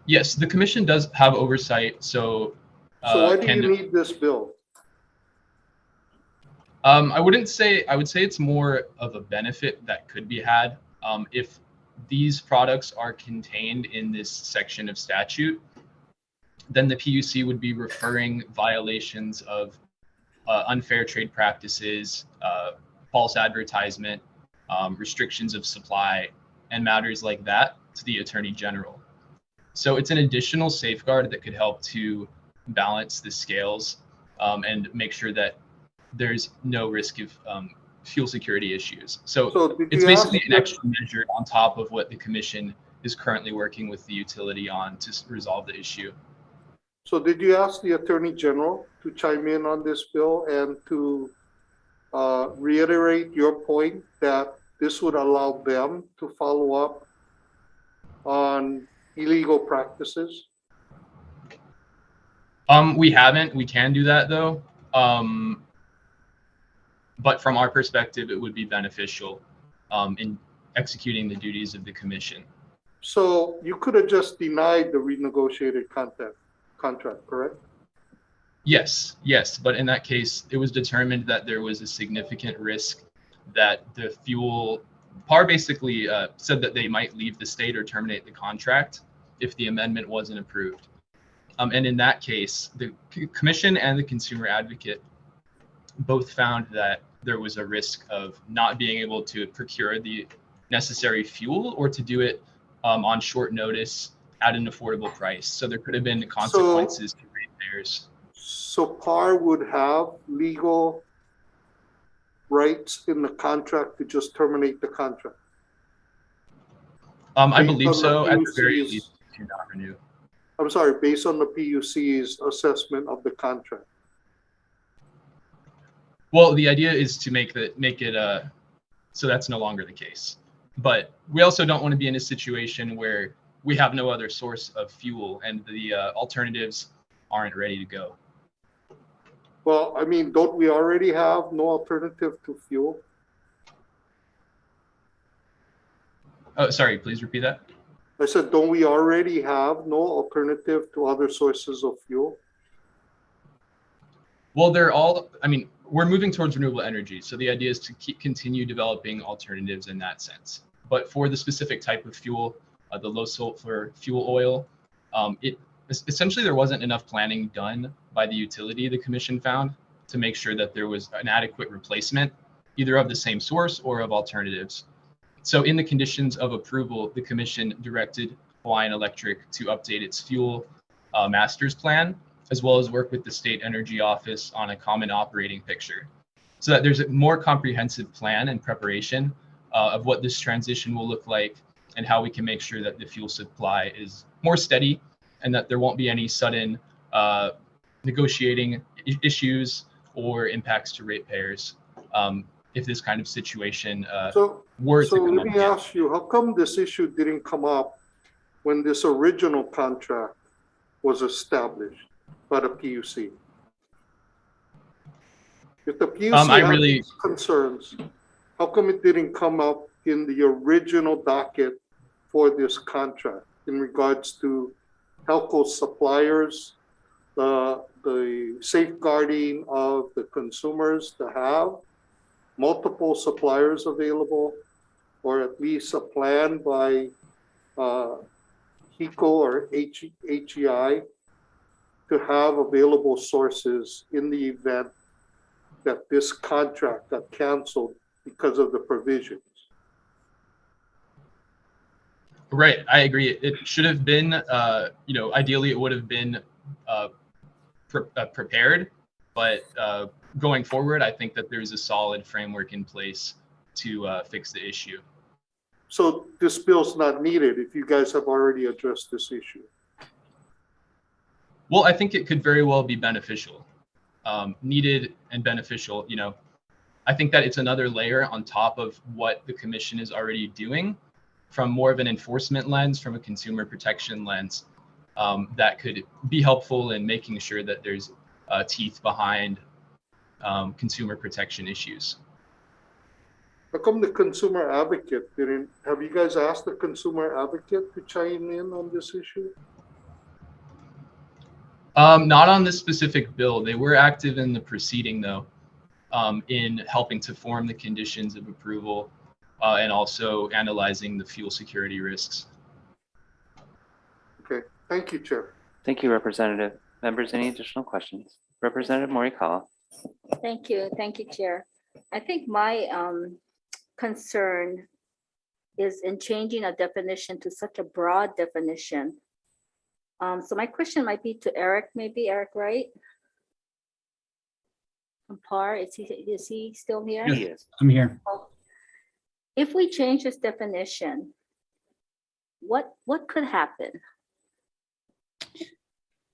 Speaker 18: Yes, the commission does have oversight. So
Speaker 21: why do you need this bill?
Speaker 18: I would say it's more of a benefit that could be had if these products are contained in this section of statute. Then the PUC would be referring violations of unfair trade practices, false advertisement, restrictions of supply, and matters like that to the Attorney General. So it's an additional safeguard that could help to balance the scales and make sure that there's no risk of fuel security issues. So it's basically an extra measure on top of what the commission is currently working with the utility on to resolve the issue.
Speaker 21: So did you ask the Attorney General to chime in on this bill and to reiterate your point that this would allow them to follow up on illegal practices?
Speaker 18: We haven't. We can do that though. But from our perspective, it would be beneficial in executing the duties of the commission.
Speaker 21: So you could have just denied the renegotiated contract, correct?
Speaker 18: Yes, but in that case, it was determined that there was a significant risk that the fuel PAR basically said that they might leave the state or terminate the contract if the amendment wasn't approved. And in that case, the commission and the consumer advocate both found that there was a risk of not being able to procure the necessary fuel or to do it on short notice at an affordable price. So there could have been consequences to ratepayers.
Speaker 21: So PAR would have legal rights in the contract to just terminate the contract?
Speaker 18: I believe so, at the very least, to not renew.
Speaker 21: I'm sorry, based on the PUC's assessment of the contract.
Speaker 18: Well, the idea is to make it so that's no longer the case. But we also don't want to be in a situation where we have no other source of fuel and the alternatives aren't ready to go.
Speaker 21: Well, I mean, don't we already have no alternative to fuel?
Speaker 18: Oh, sorry, please repeat that.
Speaker 21: I said, don't we already have no alternative to other sources of fuel?
Speaker 18: Well, they're all, I mean, we're moving towards renewable energy. So the idea is to continue developing alternatives in that sense. But for the specific type of fuel, the low sulfur fuel oil, essentially there wasn't enough planning done by the utility, the commission found, to make sure that there was an adequate replacement, either of the same source or of alternatives. So in the conditions of approval, the commission directed Hawaiian Electric to update its fuel master's plan, as well as work with the state energy office on a common operating picture, so that there's a more comprehensive plan and preparation of what this transition will look like and how we can make sure that the fuel supply is more steady and that there won't be any sudden negotiating issues or impacts to ratepayers if this kind of situation were to come up.
Speaker 21: So let me ask you, how come this issue didn't come up when this original contract was established by the PUC? If the PUC had these concerns, how come it didn't come up in the original docket for this contract in regards to telco suppliers, the safeguarding of the consumers to have multiple suppliers available, or at least a plan by HECO or HEI to have available sources in the event that this contract got canceled because of the provisions?
Speaker 18: Right, I agree. It should have been, ideally it would have been prepared, but going forward, I think that there's a solid framework in place to fix the issue.
Speaker 21: So this bill's not needed if you guys have already addressed this issue?
Speaker 18: Well, I think it could very well be beneficial, needed and beneficial. I think that it's another layer on top of what the commission is already doing from more of an enforcement lens, from a consumer protection lens, that could be helpful in making sure that there's teeth behind consumer protection issues.
Speaker 21: How come the consumer advocate didn't, have you guys asked the consumer advocate to chime in on this issue?
Speaker 18: Not on this specific bill. They were active in the proceeding though, in helping to form the conditions of approval and also analyzing the fuel security risks.
Speaker 21: Okay, thank you, Chair.
Speaker 1: Thank you, Representative. Members, any additional questions? Representative Morikawa.
Speaker 3: Thank you, Chair. I think my concern is in changing a definition to such a broad definition. So my question might be to Eric, maybe Eric Wright? From PAR, is he still here?
Speaker 20: Yes, he is. I'm here.
Speaker 3: If we change this definition, what could happen?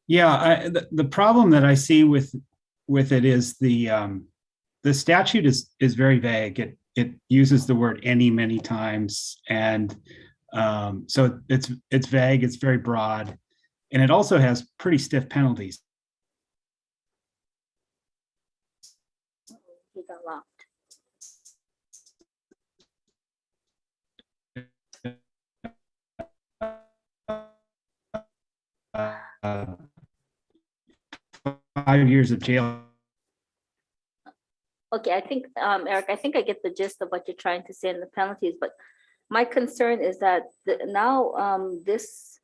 Speaker 20: Yeah, the problem that I see with it is the statute is very vague. It uses the word any many times, and so it's vague. It's very broad, and it also has pretty stiff penalties.
Speaker 3: He got locked.
Speaker 20: 5 years of jail.
Speaker 3: Okay, I think, Eric, I think I get the gist of what you're trying to say in the penalties, but my concern is that now this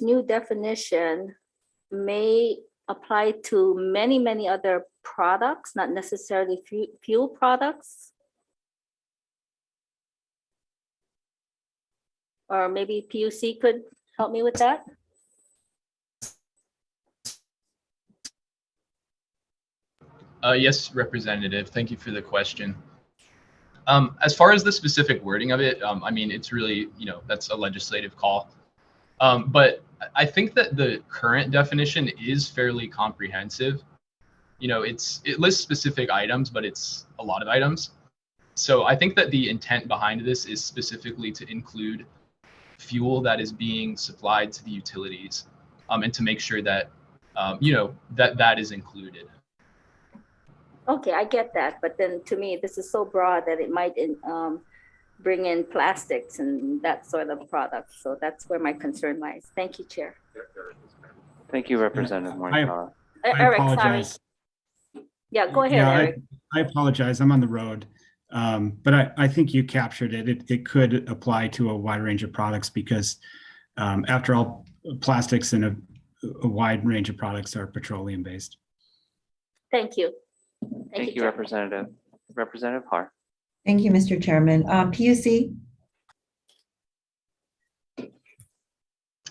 Speaker 3: new definition may apply to many other products, not necessarily fuel products. Or maybe PUC could help me with that.
Speaker 18: Yes, Representative, thank you for the question. As far as the specific wording of it, I mean, it's really, that's a legislative call. But I think that the current definition is fairly comprehensive. It lists specific items, but it's a lot of items. So I think that the intent behind this is specifically to include fuel that is being supplied to the utilities, and to make sure that, that is included.
Speaker 3: Okay, I get that, but then to me, this is so broad that it might bring in plastics and that sort of product. So that's where my concern lies. Thank you, Chair.
Speaker 1: Thank you, Representative Morikawa.
Speaker 20: I
Speaker 3: Eric,
Speaker 20: apologize.
Speaker 3: sorry. Yeah, go ahead,
Speaker 20: Yeah,
Speaker 3: Eric.
Speaker 20: I apologize. I'm on the road. But I think you captured it. It could apply to a wide range of products because after all, plastics and a wide range of products are petroleum based.
Speaker 3: Thank you.
Speaker 1: Thank you, Representative. Representative Har.
Speaker 12: Thank you, Mr. Chairman. PUC?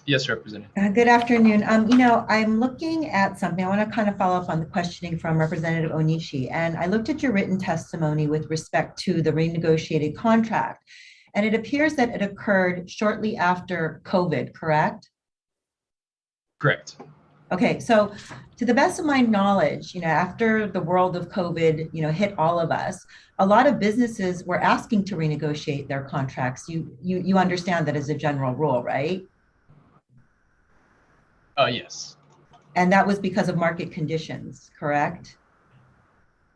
Speaker 18: Yes, Representative.
Speaker 12: Good afternoon. I'm looking at something. I want to kind of follow up on the questioning from Representative Onishi. And I looked at your written testimony with respect to the renegotiated contract. And it appears that it occurred shortly after COVID, correct?
Speaker 18: Correct.
Speaker 12: Okay, so to the best of my knowledge, after the world of COVID, hit all of us, a lot of businesses were asking to renegotiate their contracts. You understand that as a general rule, right?
Speaker 18: Yes.
Speaker 12: And that was because of market conditions, correct?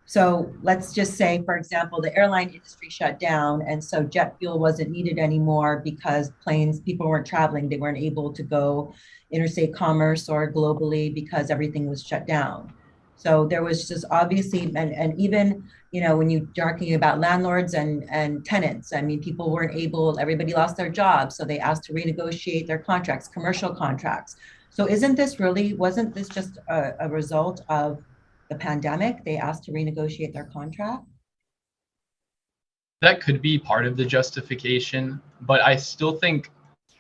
Speaker 12: So let's just say, for example, the airline industry shut down, and so jet fuel wasn't needed anymore because people weren't traveling. They weren't able to go interstate commerce or globally because everything was shut down. So there was just obviously, and even, when you're talking about landlords and tenants, I mean, people weren't able, everybody lost their jobs. So they asked to renegotiate their contracts, commercial contracts. So wasn't this just a result of the pandemic? They asked to renegotiate their contract?
Speaker 18: That could be part of the justification, but I still think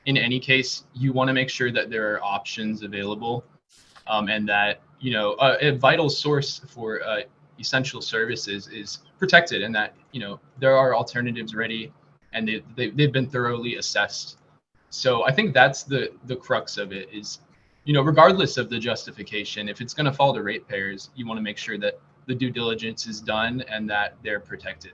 Speaker 18: in any case, you want to make sure that there are options available and that, you know, a vital source for essential services is protected, and that, you know, there are alternatives ready, and they've been thoroughly assessed. So I think that's the crux of it is, you know, regardless of the justification, if it's going to fall to ratepayers, you want to make sure that the due diligence is done and that they're protected.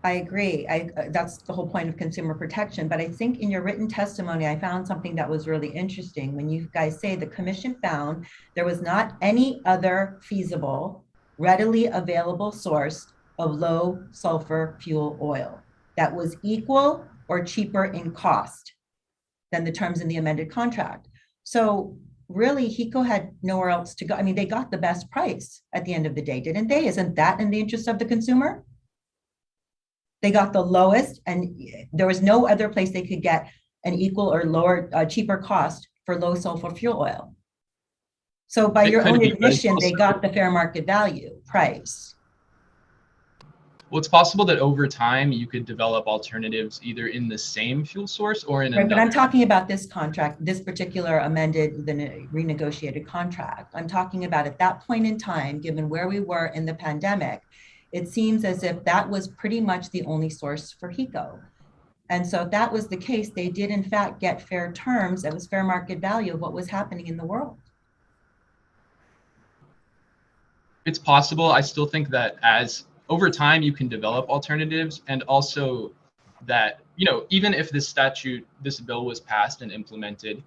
Speaker 12: I agree. That's the whole point of consumer protection. But I think in your written testimony, I found something that was really interesting. When you guys say the commission found there was not any other feasible, readily available source of low sulfur fuel oil that was equal or cheaper in cost than the terms in the amended contract. So really, HECO had nowhere else to go. I mean, they got the best price at the end of the day, didn't they? Isn't that in the interest of the consumer? They got the lowest, and there was no other place they could get an equal or lower, cheaper cost for low sulfur fuel oil. So by your own admission, they got the fair market value price.
Speaker 18: Well, it's possible that over time you could develop alternatives either in the same fuel source or in
Speaker 12: Right,
Speaker 18: another.
Speaker 12: but I'm talking about this contract, this particular amended, the renegotiated contract. I'm talking about at that point in time, given where we were in the pandemic, it seems as if that was pretty much the only source for HECO. And so if that was the case, they did in fact get fair terms. That was fair market value of what was happening in the world.
Speaker 18: It's possible. I still think that as over time you can develop alternatives, and also that, you know, even if this bill was passed and implemented,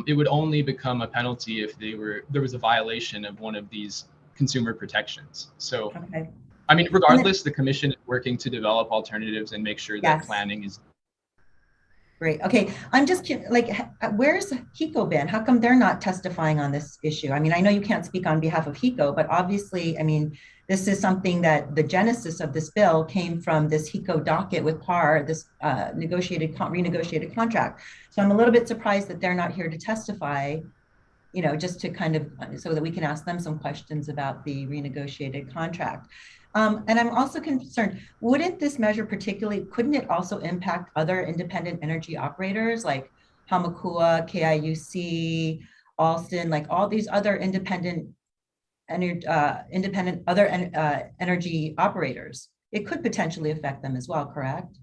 Speaker 18: it would only become a penalty if there was a violation of one of these consumer protections. So, okay. I mean, regardless, the commission is working to develop alternatives and make sure that planning is.
Speaker 12: Great. Okay. I'm just like, where's HECO been? How come they're not testifying on this issue? I mean, I know you can't speak on behalf of HECO, but obviously, I mean, this is something that the genesis of this bill came from this HECO docket with PAR, this renegotiated contract. So I'm a little bit surprised that they're not here to testify, you know, just to kind of, so that we can ask them some questions about the renegotiated contract. And I'm also concerned, wouldn't this measure couldn't it also impact other independent energy operators like Hamakua, KIUC, Alston, like all these other independent energy operators? It could potentially affect them as well, correct?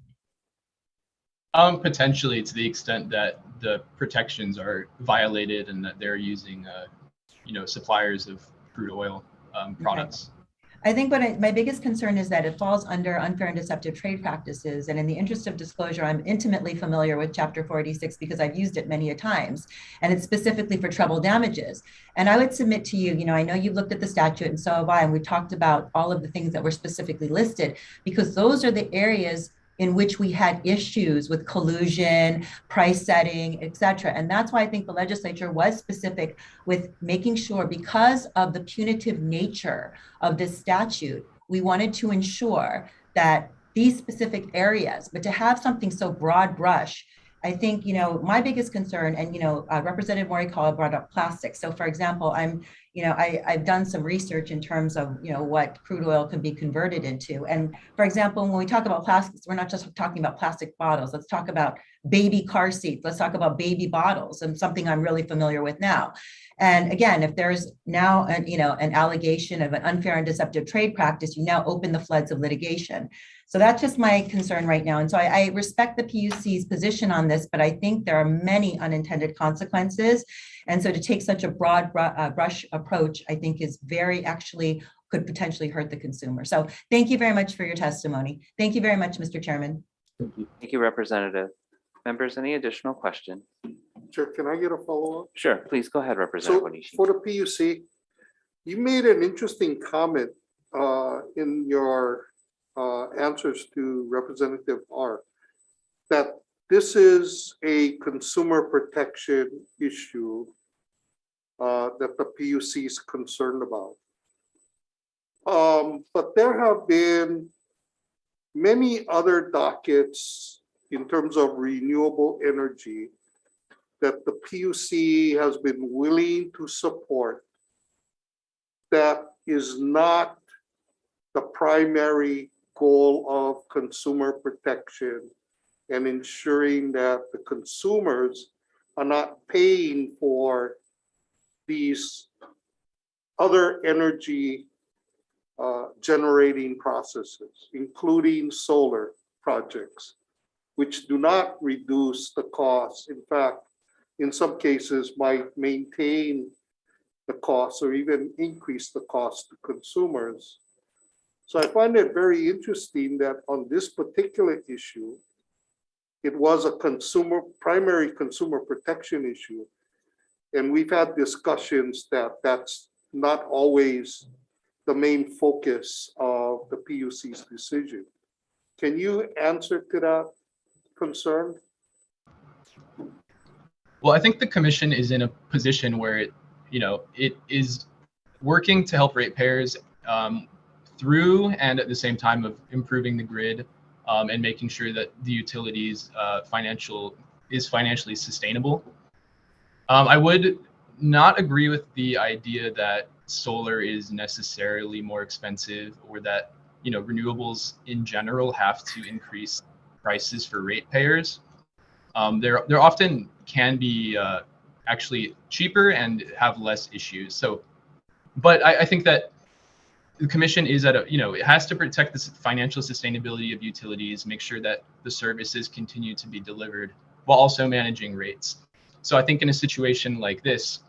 Speaker 18: Potentially, to the extent that the protections are violated and that they're using, you know, suppliers of crude oil products.
Speaker 12: Okay. I think my biggest concern is that it falls under unfair and deceptive trade practices. And in the interest of disclosure, I'm intimately familiar with Chapter 486 because I've used it many a times, and it's specifically for treble damages. And I would submit to you, you know, I know you've looked at the statute and so have I, and we talked about all of the things that were specifically listed, because those are the areas in which we had issues with collusion, price setting, et cetera. And that's why I think the legislature was specific with making sure, because of the punitive nature of this statute, we wanted to ensure that these specific areas, but to have something so broad brush, I think, you know, my biggest concern, and, you know, Representative Morikawa brought up plastics. So for example, I've done some research in terms of, you know, what crude oil can be converted into. And for example, when we talk about plastics, we're not just talking about plastic bottles. Let's talk about baby car seats. Let's talk about baby bottles, and something I'm really familiar with now. And again, if there's now an allegation of an unfair and deceptive trade practice, you now open the floods of litigation. So that's just my concern right now. And so I respect the PUC's position on this, but I think there are many unintended consequences. And so to take such a broad brush approach, I think is could potentially hurt the consumer. So thank you very much for your testimony. Thank you very much, Mr. Chairman.
Speaker 1: Thank you, Representative. Members, any additional questions?
Speaker 21: Chair, can I get a follow-up?
Speaker 1: Sure, please go ahead, Representative Onishi.
Speaker 21: For the PUC, you made an interesting comment in your answers to Representative R, that this is a consumer protection issue that the PUC is concerned about. But there have been many other dockets in terms of renewable energy that the PUC has been willing to support that is not the primary goal of consumer protection and ensuring that the consumers are not paying for these other energy generating processes, including solar projects, which do not reduce the cost. In fact, in some cases might maintain the cost or even increase the cost to consumers. So I find it very interesting that on this particular issue, it was a primary consumer protection issue. And we've had discussions that that's not always the main focus of the PUC's decision. Can you answer to that concern?
Speaker 18: Well, I think the commission is in a position where it is working to help ratepayers through and at the same time of improving the grid and making sure that the utilities is financially sustainable. I would not agree with the idea that solar is necessarily more expensive or that renewables in general have to increase prices for ratepayers. There often can be actually cheaper and have less issues. But I think that the commission is at it has to protect the financial sustainability of utilities, make sure that the services continue to be delivered while also managing rates. So I think in a situation like this,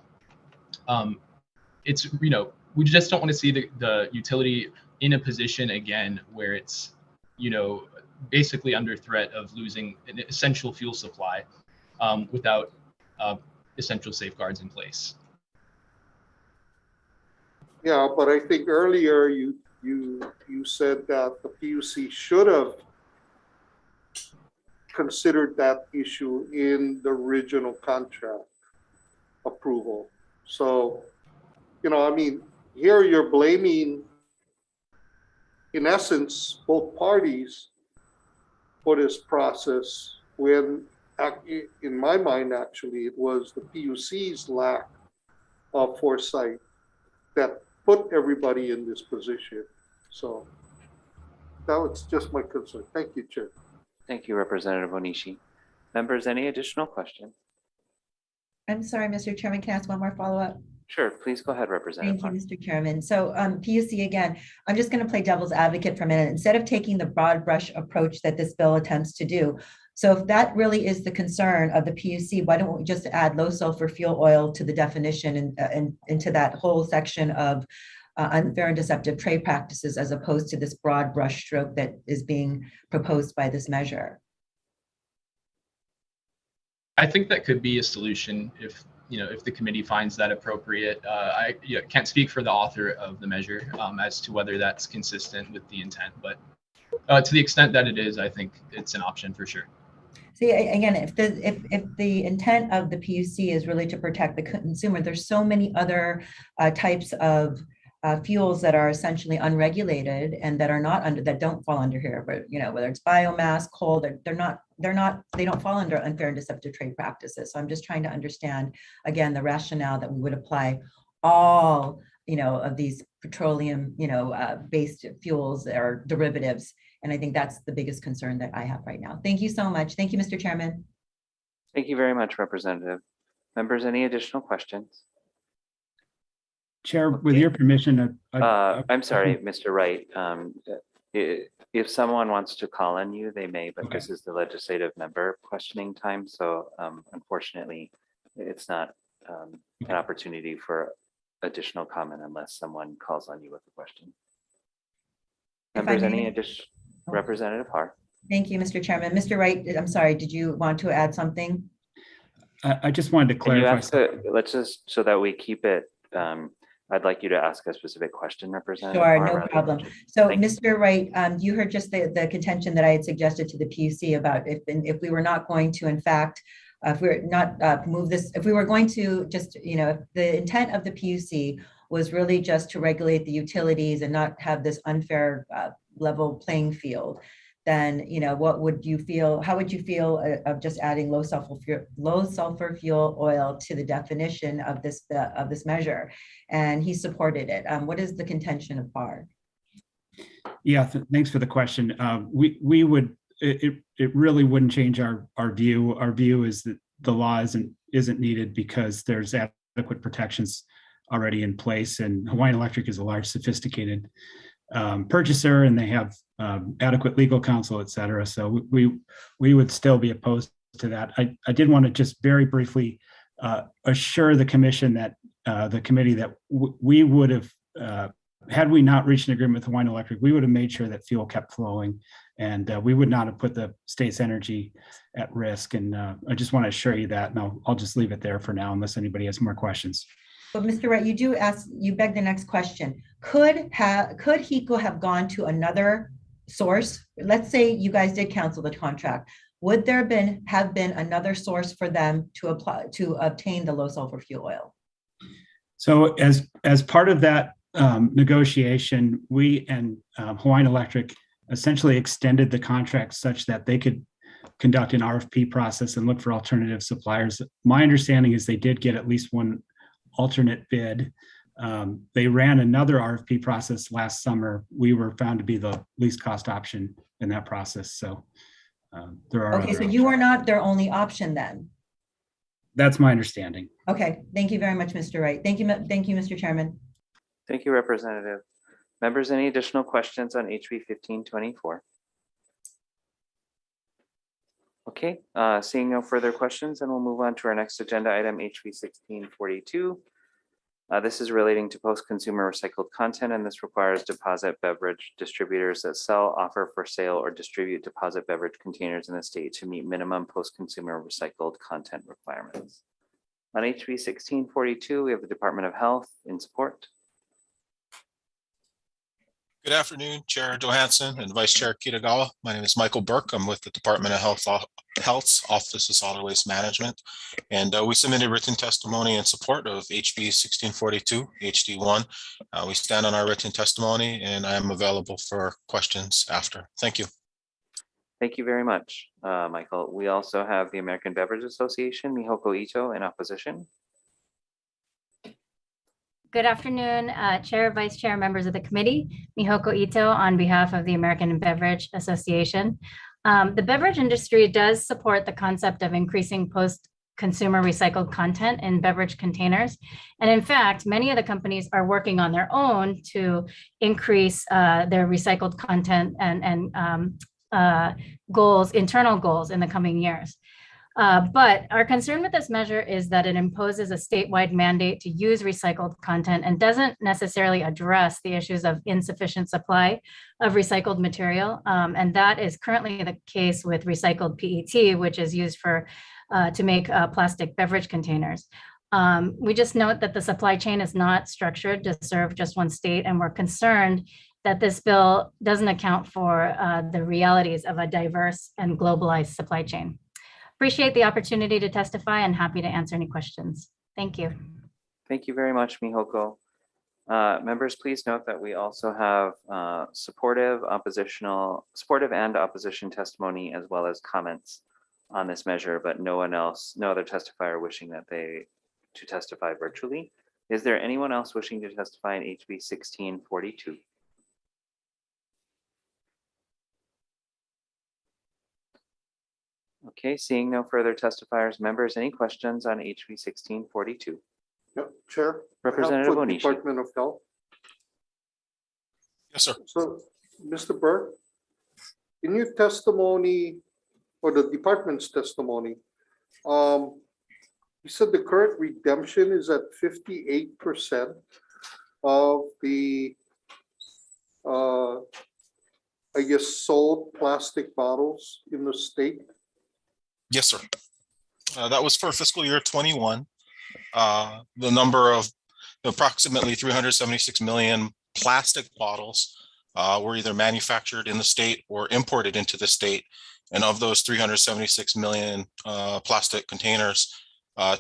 Speaker 18: it's, we just don't want to see the utility in a position again where it's, basically under threat of losing an essential fuel supply without essential safeguards in place.
Speaker 21: Yeah, but I think earlier you said that the PUC should have considered that issue in the original contract approval. So, I mean, here you're blaming, in essence, both parties for this process when, in my mind, actually, it was the PUC's lack of foresight that put everybody in this position. So that was just my concern. Thank you, Chair.
Speaker 1: Thank you, Representative Onishi. Members, any additional questions?
Speaker 12: I'm sorry, Mr. Chairman, can I ask one more follow-up?
Speaker 1: Sure, please go ahead, Representative.
Speaker 12: Thank you, Mr. Chairman. So PUC again, I'm just going to play devil's advocate for a minute. Instead of taking the broad brush approach that this bill attempts to do, so if that really is the concern of the PUC, why don't we just add low sulfur fuel oil to the definition and into that whole section of unfair and deceptive trade practices, as opposed to this broad brush stroke that is being proposed by this measure?
Speaker 18: I think that could be a solution if the committee finds that appropriate. I can't speak for the author of the measure as to whether that's consistent with the intent, but to the extent that it is, I think it's an option for sure.
Speaker 12: See, again, if the intent of the PUC is really to protect the consumer, there's so many other types of fuels that are essentially unregulated and that are not that don't fall under here. But whether it's biomass, coal, they don't fall under unfair and deceptive trade practices. So I'm just trying to understand again the rationale that we would apply all of these petroleum based fuels or derivatives. And I think that's the biggest concern that I have right now. Thank you so much. Thank you, Mr. Chairman.
Speaker 1: Thank you very much, Representative. Members, any additional questions?
Speaker 20: Chair, with your permission,
Speaker 1: I'm sorry, Mr. Wright. If someone wants to call on you, they may, but this is the legislative member questioning time. So unfortunately, it's not an opportunity for additional comment unless someone calls on you with a question. Members, any additional? Representative Har.
Speaker 12: Thank you, Mr. Chairman. Mr. Wright, I'm sorry, did you want to add something?
Speaker 20: I just wanted to clarify.
Speaker 1: Let's just, so that we keep it, I'd like you to ask a specific question, Representative.
Speaker 12: Sure, no problem. So, Mr. Wright, you heard just the contention that I had suggested to the PUC about if we were not going to, in fact, if we're not move this, if we were going to just, if the intent of the PUC was really just to regulate the utilities and not have this unfair level playing field, then what would you feel? How would you feel of just adding low sulfur fuel oil to the definition of this measure? And he supported it. What is the contention of BAR?
Speaker 20: Yeah, thanks for the question. We would. It really wouldn't change our view. Our view is that the law isn't needed because there's adequate protections already in place. And Hawaiian Electric is a large, sophisticated purchaser, and they have adequate legal counsel, et cetera. So we would still be opposed to that. I did want to just very briefly assure the commission that the committee that we would have, had we not reached an agreement with Hawaiian Electric, we would have made sure that fuel kept flowing, and we would not have put the state's energy at risk. And I just want to assure you that, and I'll just leave it there for now unless anybody has more questions.
Speaker 12: But Mr. Wright, you beg the next question. Could HECO have gone to another source? Let's say you guys did cancel the contract. Would there have been another source for them to obtain the low sulfur fuel oil?
Speaker 20: So as part of that negotiation, we and Hawaiian Electric essentially extended the contract such that they could conduct an RFP process and look for alternative suppliers. My understanding is they did get at least one alternate bid. They ran another RFP process last summer. We were found to be the least cost option in that process. So there are.
Speaker 12: Okay, so you are not their only option then?
Speaker 20: That's my understanding.
Speaker 12: Okay, thank you very much, Mr. Wright. Thank you, Mr. Chairman.
Speaker 1: Thank you, Representative. Members, any additional questions on HB 1524? Okay, seeing no further questions, then we'll move on to our next agenda item, HB 1642. This is relating to post-consumer recycled content, and this requires deposit beverage distributors that sell, offer for sale, or distribute deposit beverage containers in the state to meet minimum post-consumer recycled content requirements. On HB 1642, we have the Department of Health in support.
Speaker 2: Good afternoon, Chair Johansson and Vice Chair Kitagawa. My name is Michael Burke. I'm with the Department of Health's Office of Solid Waste Management. And we submitted written testimony in support of HB 1642, HD1. We stand on our written testimony, and I am available for questions after. Thank you.
Speaker 1: Thank you very much, Michael. We also have the American Beverage Association, Mihoko Ito, in opposition.
Speaker 22: Good afternoon, Chair, Vice Chair, members of the committee. Mihoko Ito on behalf of the American Beverage Association. The beverage industry does support the concept of increasing post-consumer recycled content in beverage containers. And in fact, many of the companies are working on their own to increase their recycled content and internal goals in the coming years. But our concern with this measure is that it imposes a statewide mandate to use recycled content and doesn't necessarily address the issues of insufficient supply of recycled material. And that is currently the case with recycled PET, which is used to make plastic beverage containers. We just note that the supply chain is not structured to serve just one state, and we're concerned that this bill doesn't account for the realities of a diverse and globalized supply chain. Appreciate the opportunity to testify and happy to answer any questions. Thank you.
Speaker 1: Thank you very much, Mihoko. Members, please note that we also have supportive and opposition testimony, as well as comments on this measure, but no other testifier wishing to testify virtually. Is there anyone else wishing to testify in HB 1642? Okay, seeing no further testifiers, members, any questions on HB 1642?
Speaker 21: Yep, Chair.
Speaker 1: Representative Onishi.
Speaker 21: Department of Health.
Speaker 2: Yes, sir.
Speaker 21: So, Mr. Burke, in your testimony, or the department's testimony, you said the current redemption is at 58% of the, I guess, sold plastic bottles in the state.
Speaker 2: Yes, sir. That was for fiscal year 21. The number of approximately 376 million plastic bottles were either manufactured in the state or imported into the state. And of those 376 million plastic containers,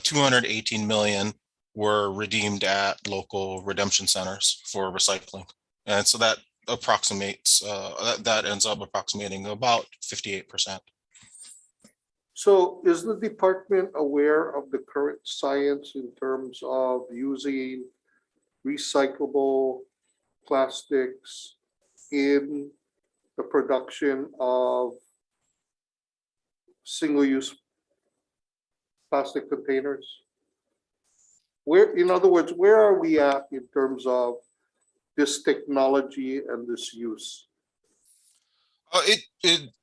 Speaker 2: 218 million were redeemed at local redemption centers for recycling. And so that approximates, that ends up approximating about 58%.
Speaker 21: So is the department aware of the current science in terms of using recyclable plastics in the production of single-use plastic containers? Where, in other words, where are we at in terms of this technology and this use?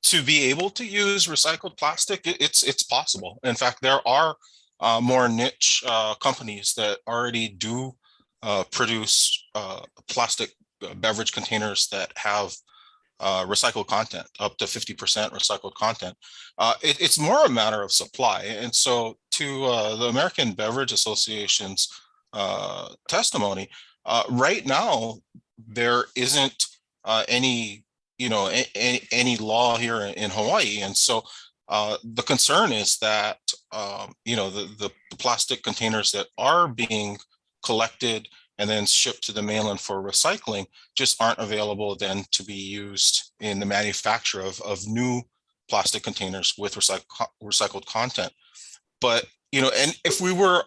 Speaker 2: To be able to use recycled plastic, it's possible. In fact, there are more niche companies that already do produce plastic beverage containers that have recycled content, up to 50% recycled content. It's more a matter of supply. And so to the American Beverage Association's testimony, right now, there isn't any law here in Hawaii. And so the concern is that, the plastic containers that are being collected and then shipped to the mainland for recycling just aren't available then to be used in the manufacture of new plastic containers with recycled content. But, and if we were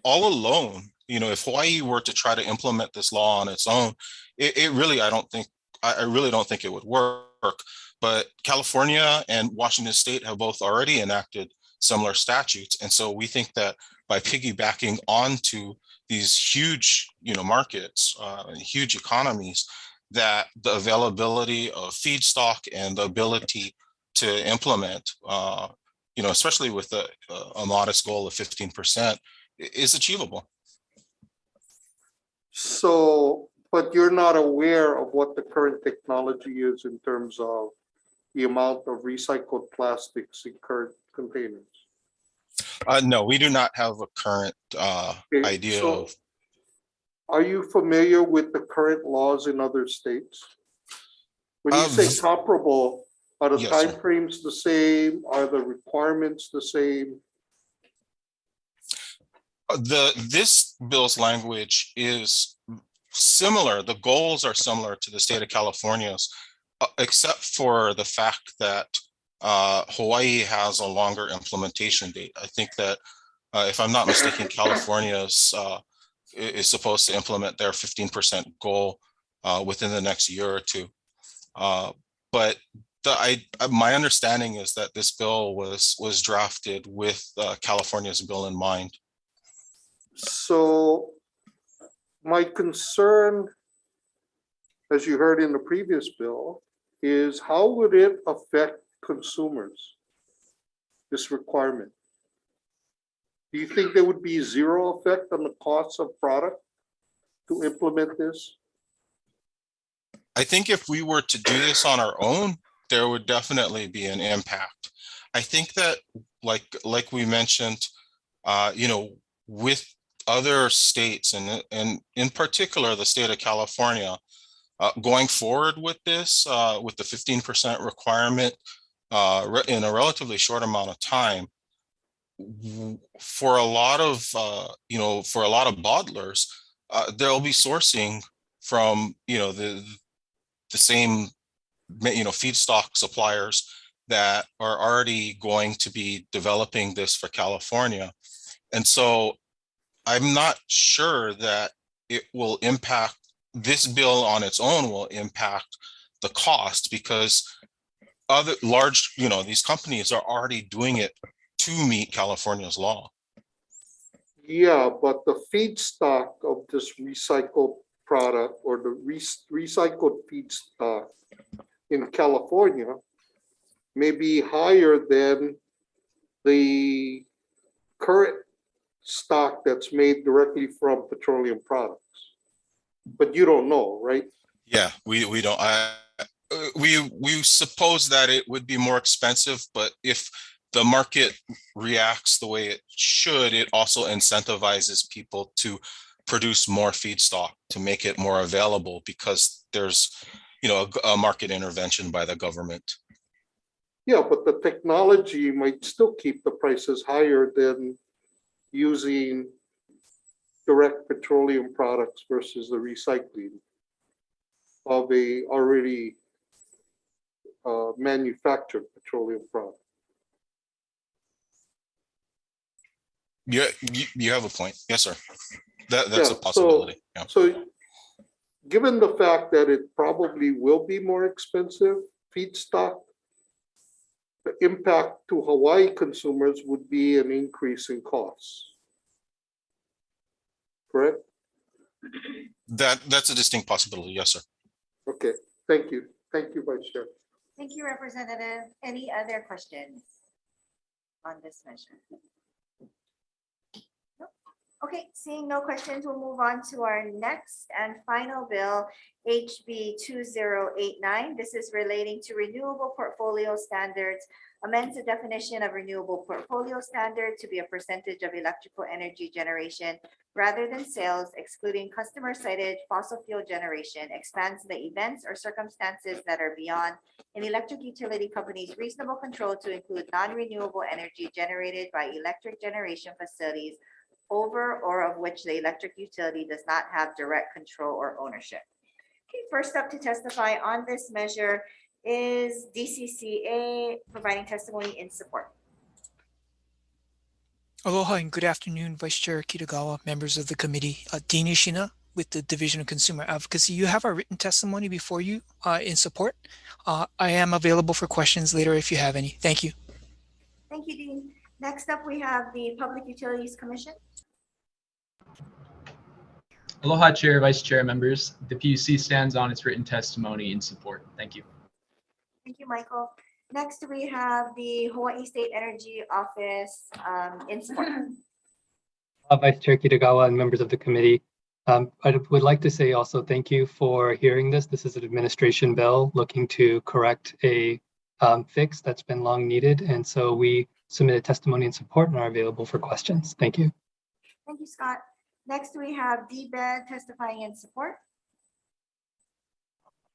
Speaker 2: all alone, if Hawaii were to try to implement this law on its own, I really don't think it would work. But California and Washington State have both already enacted similar statutes. And so we think that by piggybacking onto these huge, markets and huge economies, that the availability of feedstock and the ability to implement, especially with a modest goal of 15%, is achievable.
Speaker 21: So, but you're not aware of what the current technology is in terms of the amount of recycled plastics in current containers?
Speaker 2: No, we do not have a current idea of.
Speaker 21: Are you familiar with the current laws in other states? When you say comparable, are the
Speaker 2: yes,
Speaker 21: timeframes the same? Are the requirements the same?
Speaker 2: This bill's language is similar. The goals are similar to the state of California's, except for the fact that Hawaii has a longer implementation date. I think that if I'm not mistaken, California's is supposed to implement their 15% goal within the next year or two. But my understanding is that this bill was drafted with California's bill in mind.
Speaker 21: So my concern, as you heard in the previous bill, is how would it affect consumers, this requirement? Do you think there would be zero effect on the cost of product to implement this?
Speaker 2: I think if we were to do this on our own, there would definitely be an impact. I think that, like we mentioned, with other states and in particular the state of California, going forward with this, with the 15% requirement in a relatively short amount of time, for a lot of bottlers, they'll be sourcing from the same feedstock suppliers that are already going to be developing this for California. And so I'm not sure that it will impact, this bill on its own will impact the cost, because other large, these companies are already doing it to meet California's law.
Speaker 21: Yeah, but the feedstock of this recycled product, or the recycled feedstock in California, may be higher than the current stock that's made directly from petroleum products. But you don't know, right?
Speaker 2: Yeah, we don't. We suppose that it would be more expensive, but if the market reacts the way it should, it also incentivizes people to produce more feedstock to make it more available, because there's a market intervention by the government.
Speaker 21: Yeah, but the technology might still keep the prices higher than using direct petroleum products versus the recycling of a already manufactured petroleum product.
Speaker 2: Yeah, you have a point. Yes, sir. That's a possibility.
Speaker 21: So given the fact that it probably will be more expensive feedstock, the impact to Hawaii consumers would be an increase in costs. correct?
Speaker 2: That's a distinct possibility. Yes, sir.
Speaker 21: Okay, thank you. Thank you, Vice Chair.
Speaker 12: Thank you, Representative. Any other questions on this measure? Nope. Okay, seeing no questions, we'll move on to our next and final bill, HB 2089. This is relating to renewable portfolio standards, amends the definition of renewable portfolio standard to be a percentage of electrical energy generation rather than sales, excluding customer-cited fossil fuel generation, expands the events or circumstances that are beyond an electric utility company's reasonable control to include non-renewable energy generated by electric generation facilities over or of which the electric utility does not have direct control or ownership. Okay, first up to testify on this measure is DCCA providing testimony in support.
Speaker 4: Aloha and good afternoon, Vice Chair Kitagawa, members of the committee. Dean Ishina with the Division of Consumer Advocacy. You have our written testimony before you in support. I am available for questions later if you have any. Thank you.
Speaker 12: Thank you, Dean. Next up, we have the Public Utilities Commission.
Speaker 18: Aloha, Chair, Vice Chair, members. The PUC stands on its written testimony in support. Thank you.
Speaker 12: Thank you, Michael. Next, we have the Hawaii State Energy Office in support.
Speaker 19: Vice Chair Kitagawa and members of the committee. I would like to say also thank you for hearing this. This is an administration bill looking to correct a fix that's been long needed. And so we submitted testimony in support and are available for questions. Thank you.
Speaker 12: Thank you, Scott. Next, we have DBED testifying in support.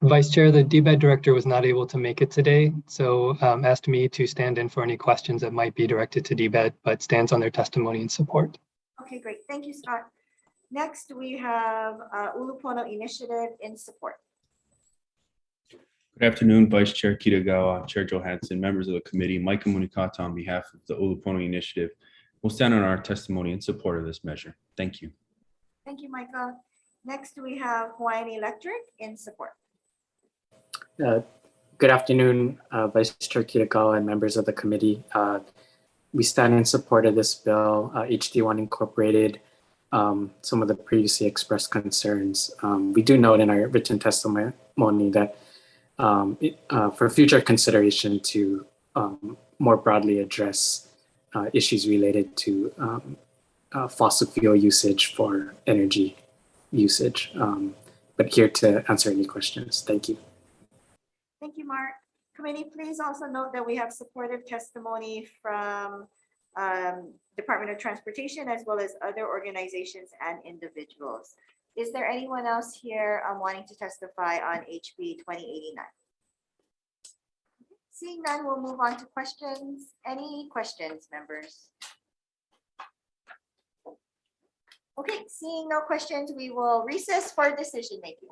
Speaker 19: Vice Chair, the DBED director was not able to make it today, so asked me to stand in for any questions that might be directed to DBED, but stands on their testimony in support.
Speaker 12: Okay, great. Thank you, Scott. Next, we have Ulupono Initiative in support.
Speaker 16: Good afternoon, Vice Chair Kitagawa, Chair Johansson, members of the committee. Mike Munikata on behalf of the Ulupono Initiative. We'll stand on our testimony in support of this measure. Thank you.
Speaker 12: Thank you, Micah. Next, we have Hawaiian Electric in support.
Speaker 5: Good afternoon, Vice Chair Kitagawa and members of the committee. We stand in support of this bill. HD1 incorporated some of the previously expressed concerns. We do note in our written testimony that for future consideration to more broadly address issues related to fossil fuel usage for energy usage. But here to answer any questions. Thank you.
Speaker 12: Thank you, Mark. Committee, please also note that we have supportive testimony from Department of Transportation as well as other organizations and individuals. Is there anyone else here wanting to testify on HB 2089? Seeing none, we'll move on to questions. Any questions, members? Okay, seeing no questions, we will recess for decision making.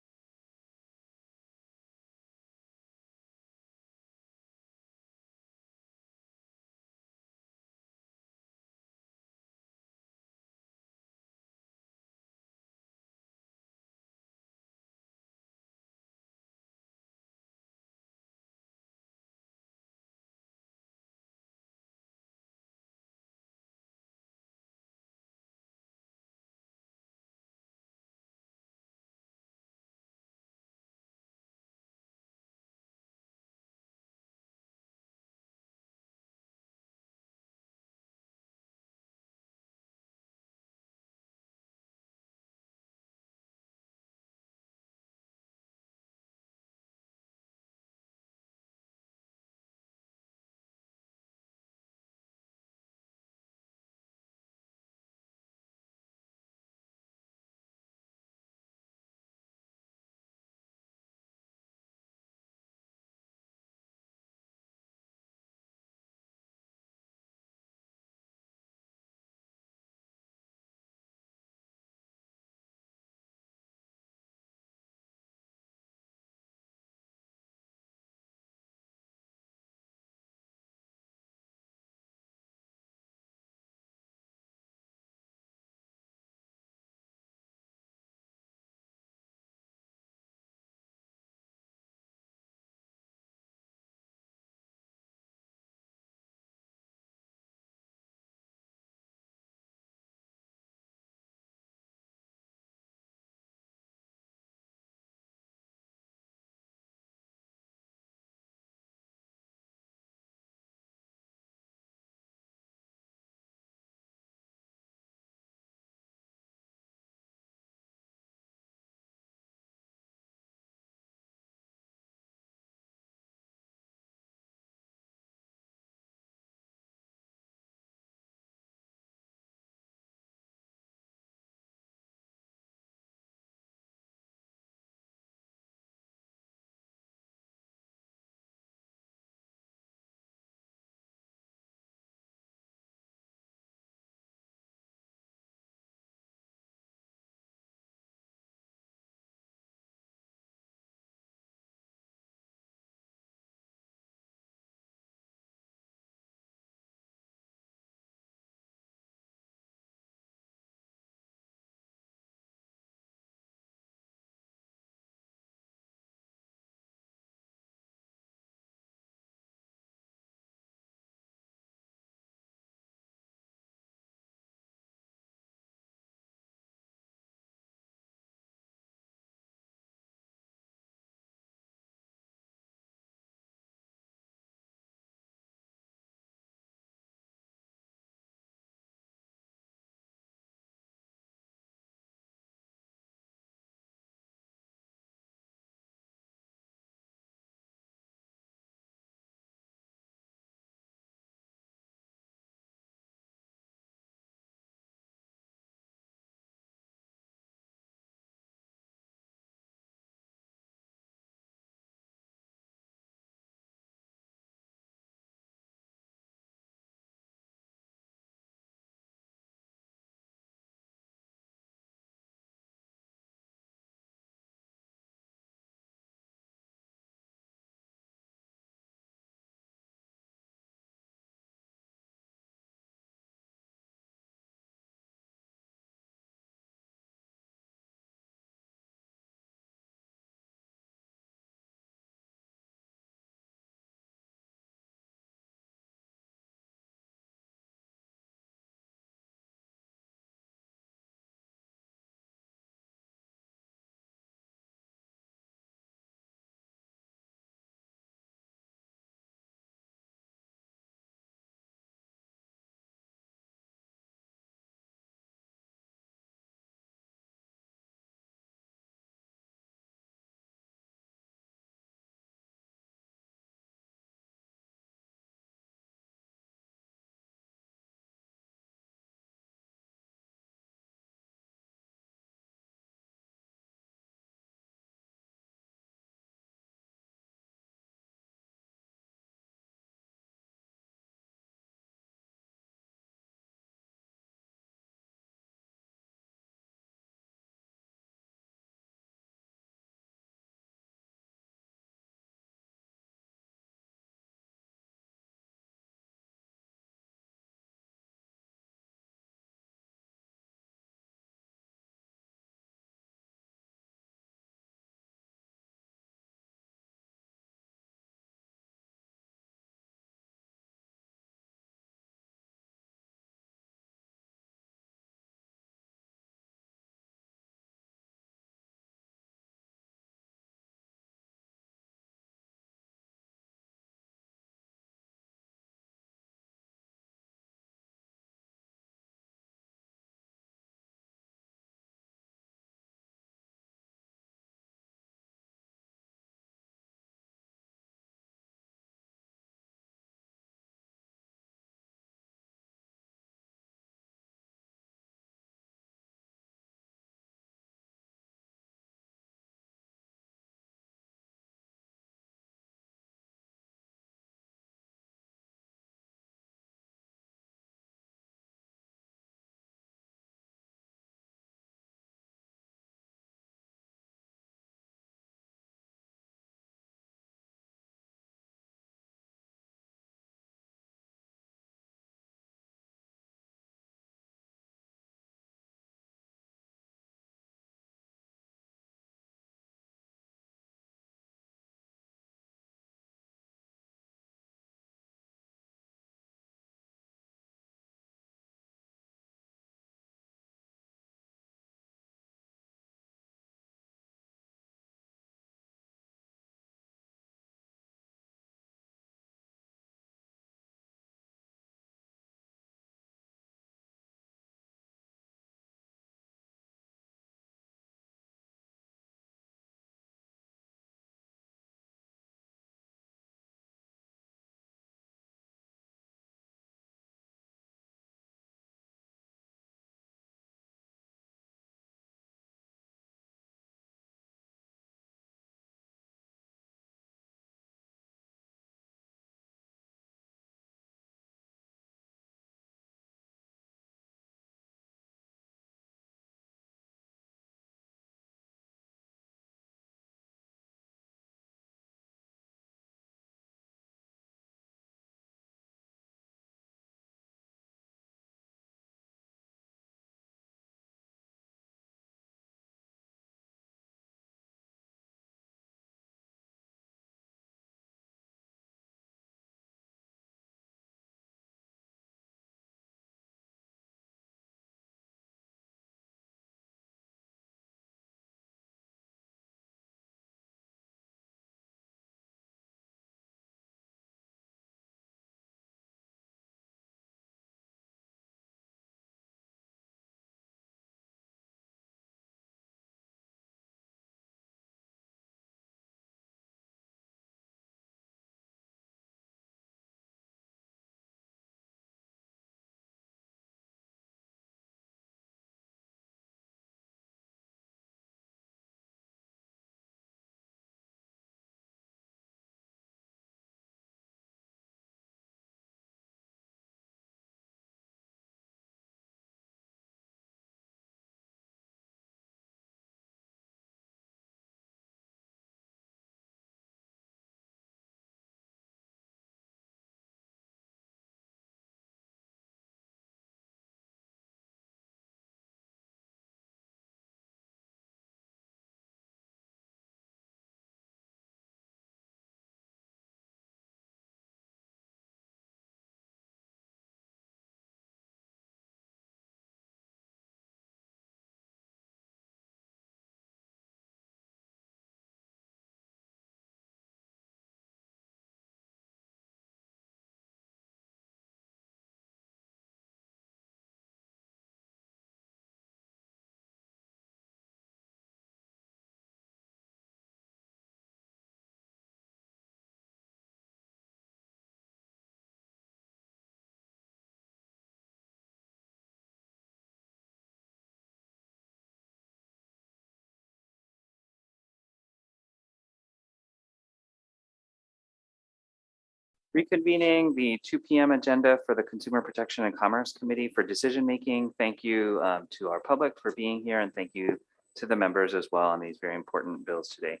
Speaker 1: Reconvening the 2 p.m. agenda for the Consumer Protection and Commerce Committee for decision-making. Thank you to our public for being here, and thank you to the members as well on these very important bills today.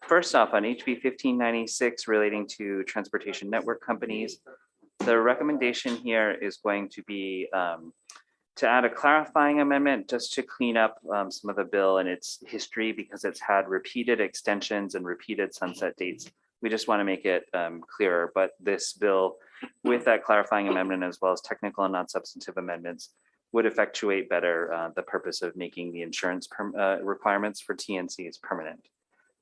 Speaker 1: First off, on HB 1596 relating to transportation network companies, the recommendation here is going to be to add a clarifying amendment just to clean up some of the bill and its history, because it's had repeated extensions and repeated sunset dates. We just want to make it clearer, but this bill with that clarifying amendment, as well as technical and non-substantive amendments, would effectuate better the purpose of making the insurance requirements for TNCs permanent.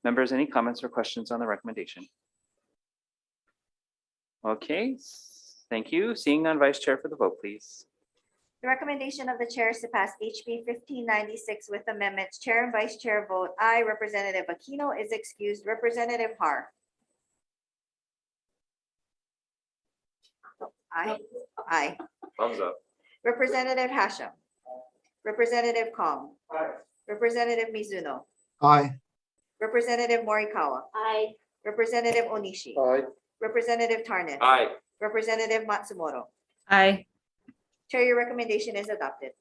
Speaker 1: Members, any comments or questions on the recommendation? Okay, thank you. Seeing none, Vice Chair for the vote, please.
Speaker 6: The recommendation of the chair is to pass HB 1596 with amendments. Chair and Vice Chair vote aye. Representative Aquino is excused. Representative Har. Aye. Aye.
Speaker 1: Thumbs up.
Speaker 6: Representative Hashem. Representative Kong.
Speaker 21: Aye.
Speaker 6: Representative Mizuno.
Speaker 21: Aye.
Speaker 6: Representative Morikawa.
Speaker 3: Aye.
Speaker 6: Representative Onishi.
Speaker 21: Aye.
Speaker 6: Representative Tarnith.
Speaker 1: Aye.
Speaker 6: Representative Matsumoto.
Speaker 22: Aye.
Speaker 6: Chair, your recommendation is adopted.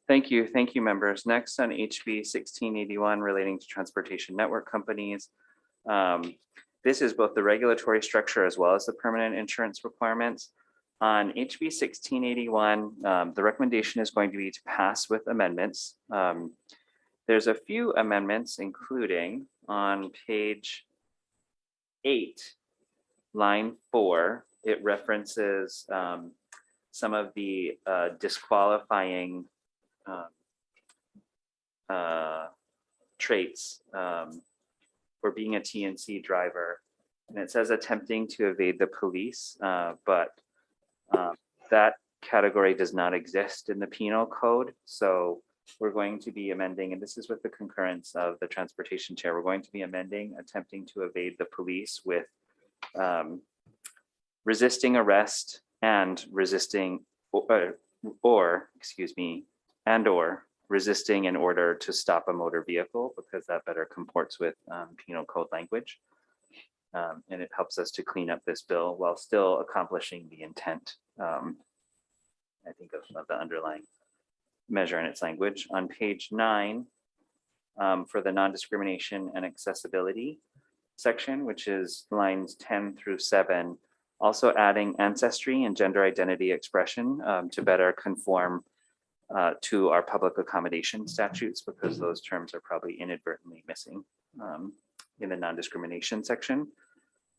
Speaker 1: Thank you. Thank you, members. Next on HB 1681 relating to transportation network companies. This is both the regulatory structure as well as the permanent insurance requirements. On HB 1681, the recommendation is going to be to pass with amendments. There's a few amendments, including on page 8, line 4, it references some of the disqualifying traits for being a TNC driver. And it says attempting to evade the police, but that category does not exist in the penal code. So we're going to be amending, and this is with the concurrence of the transportation chair, we're going to be amending attempting to evade the police with resisting arrest and resisting or resisting in order to stop a motor vehicle, because that better comports with penal code language. And it helps us to clean up this bill while still accomplishing the intent, I think, of the underlying measure in its language. On page 9, for the non-discrimination and accessibility section, which is lines 10 through 7, also adding ancestry and gender identity expression to better conform to our public accommodation statutes, because those terms are probably inadvertently missing in the non-discrimination section.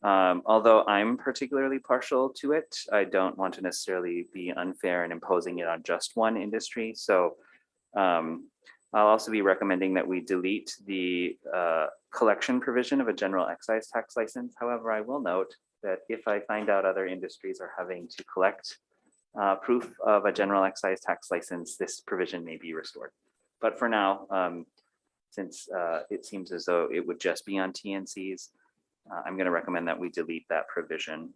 Speaker 1: Although I'm particularly partial to it, I don't want to necessarily be unfair in imposing it on just one industry. So I'll also be recommending that we delete the collection provision of a general excise tax license. However, I will note that if I find out other industries are having to collect proof of a general excise tax license, this provision may be restored. But for now, since it seems as though it would just be on TNCs, I'm going to recommend that we delete that provision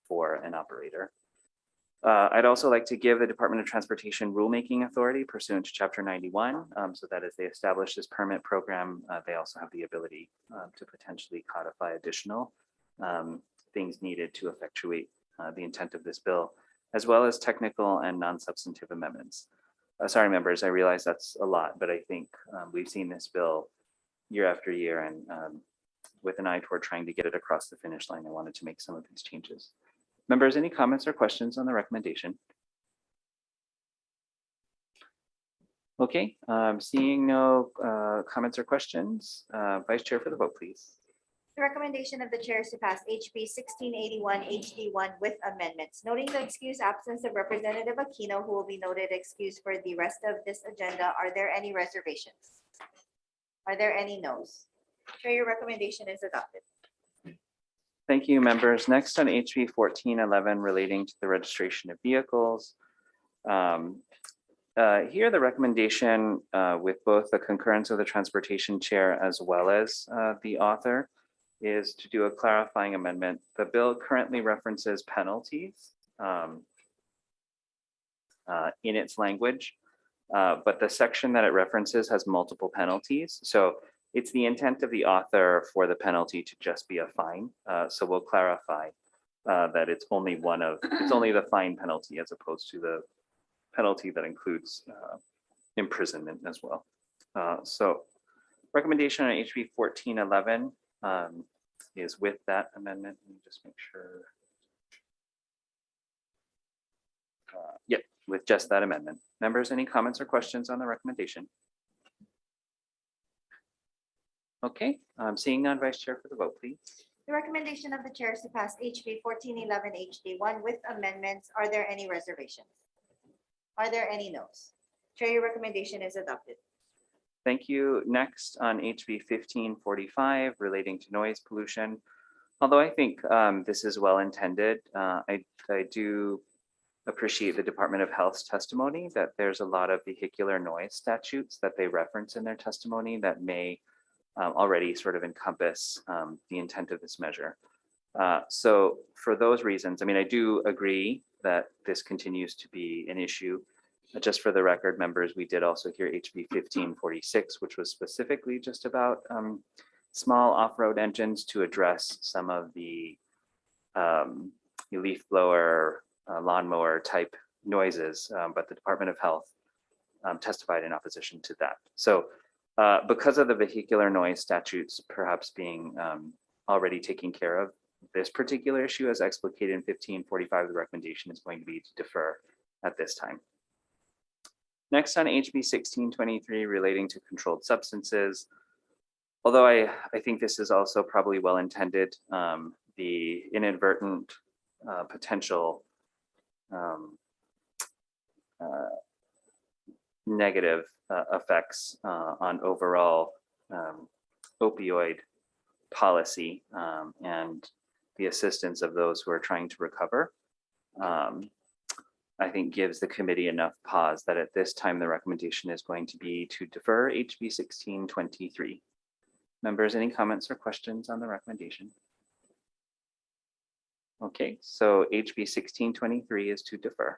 Speaker 1: for an operator. I'd also like to give the Department of Transportation rulemaking authority pursuant to Chapter 91, so that as they establish this permit program, they also have the ability to potentially codify additional things needed to effectuate the intent of this bill, as well as technical and non-substantive amendments. Sorry, members, I realize that's a lot, but I think we've seen this bill year after year, and with an eye toward trying to get it across the finish line, I wanted to make some of these changes. Members, any comments or questions on the recommendation? Okay, seeing no comments or questions, Vice Chair for the vote, please.
Speaker 6: The recommendation of the chair is to pass HB 1681 HD1 with amendments. Noting the excused absence of Representative Aquino, who will be noted excused for the rest of this agenda, are there any reservations? Are there any noes? Chair, your recommendation is adopted.
Speaker 1: Thank you, members. Next on HB 1411 relating to the registration of vehicles. Here the recommendation with both the concurrence of the transportation chair as well as the author is to do a clarifying amendment. The bill currently references penalties in its language, but the section that it references has multiple penalties. So it's the intent of the author for the penalty to just be a fine. So we'll clarify that it's only the fine penalty as opposed to the penalty that includes imprisonment as well. So recommendation on HB 1411 is with that amendment. Let me just make sure. Yep, with just that amendment. Members, any comments or questions on the recommendation? Okay, seeing none, Vice Chair for the vote, please.
Speaker 6: The recommendation of the chair is to pass HB 1411 HD1 with amendments. Are there any reservations? Are there any noes? Chair, your recommendation is adopted.
Speaker 1: Thank you. Next on HB 1545 relating to noise pollution. Although I think this is well intended, I do appreciate the Department of Health's testimony that there's a lot of vehicular noise statutes that they reference in their testimony that may already sort of encompass the intent of this measure. So for those reasons, I mean, I do agree that this continues to be an issue. Just for the record, members, we did also hear HB 1546, which was specifically just about small off-road engines to address some of the leaf blower, lawnmower type noises, but the Department of Health testified in opposition to that. So because of the vehicular noise statutes perhaps being already taking care of this particular issue as explicated in 1545, the recommendation is going to be to defer at this time. Next on HB 1623 relating to controlled substances. Although I think this is also probably well intended, the inadvertent potential negative effects on overall opioid policy and the assistance of those who are trying to recover, I think gives the committee enough pause that at this time the recommendation is going to be to defer HB 1623. Members, any comments or questions on the recommendation? Okay, so HB 1623 is to defer.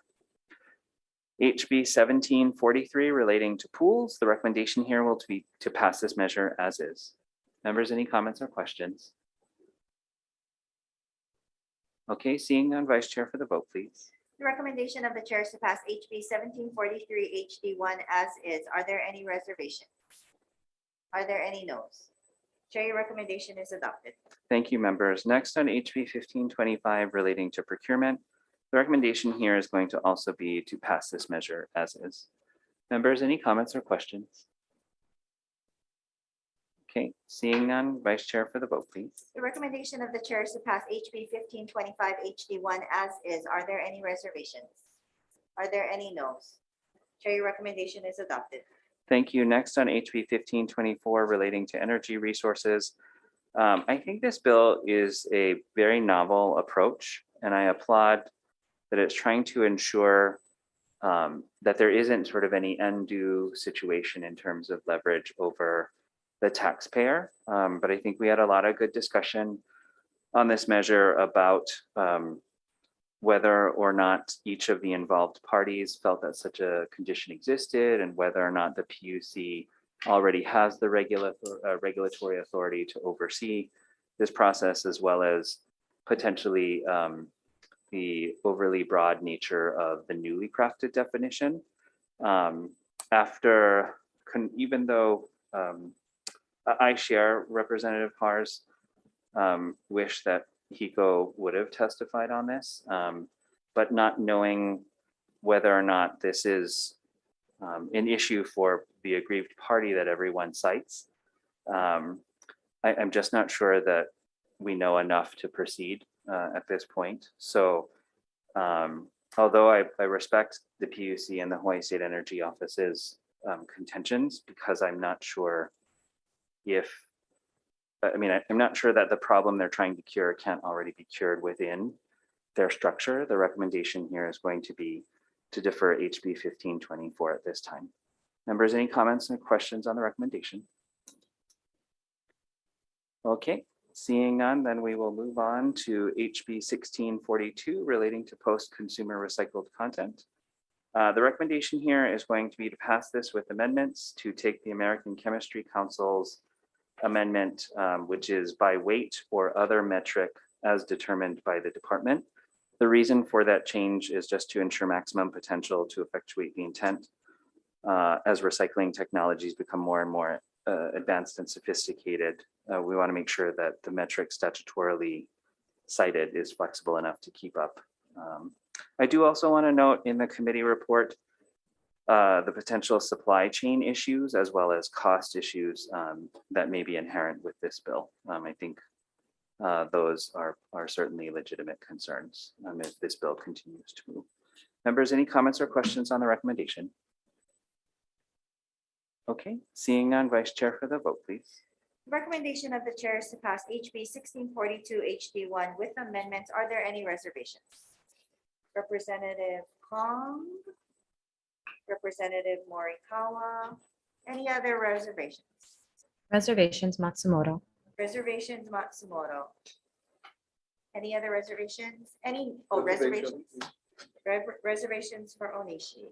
Speaker 1: HB 1743 relating to pools, the recommendation here will be to pass this measure as is. Members, any comments or questions? Okay, seeing none, Vice Chair for the vote, please.
Speaker 6: The recommendation of the chair is to pass HB 1743 HD1 as is. Are there any reservations? Are there any noes? Chair, your recommendation is adopted.
Speaker 1: Thank you, members. Next on HB 1525 relating to procurement, the recommendation here is going to also be to pass this measure as is. Members, any comments or questions? Okay, seeing none, Vice Chair for the vote, please.
Speaker 6: The recommendation of the chair is to pass HB 1525 HD1 as is. Are there any reservations? Are there any noes? Chair, your recommendation is adopted.
Speaker 1: Thank you. Next on HB 1524 relating to energy resources. I think this bill is a very novel approach, and I applaud that it's trying to ensure that there isn't sort of any undue situation in terms of leverage over the taxpayer. But I think we had a lot of good discussion on this measure about whether or not each of the involved parties felt that such a condition existed and whether or not the PUC already has the regulatory authority to oversee this process, as well as potentially the overly broad nature of the newly crafted definition. Even though I share Representative Parr's wish that HECO would have testified on this, but not knowing whether or not this is an issue for the aggrieved party that everyone cites. I'm just not sure that we know enough to proceed at this point. So although I respect the PUC and the Hawaii State Energy Office's contentions, because I'm not sure I'm not sure that the problem they're trying to cure can't already be cured within their structure. The recommendation here is going to be to defer HB 1524 at this time. Members, any comments and questions on the recommendation? Okay, seeing none, then we will move on to HB 1642 relating to post-consumer recycled content. The recommendation here is going to be to pass this with amendments to take the American Chemistry Council's amendment, which is by weight or other metric as determined by the department. The reason for that change is just to ensure maximum potential to effectuate the intent. As recycling technologies become more and more advanced and sophisticated, we want to make sure that the metric statutorily cited is flexible enough to keep up. I do also want to note in the committee report the potential supply chain issues as well as cost issues that may be inherent with this bill. I think those are certainly legitimate concerns if this bill continues to move. Members, any comments or questions on the recommendation? Okay, seeing none, Vice Chair for the vote, please.
Speaker 6: The recommendation of the chair is to pass HB 1642 HD1 with amendments. Are there any reservations? Representative Kong, Representative Morikawa, any other reservations?
Speaker 8: Reservations, Matsumoto.
Speaker 6: Reservations, Matsumoto. Any other reservations? Any, reservations? Reservations for Onishi.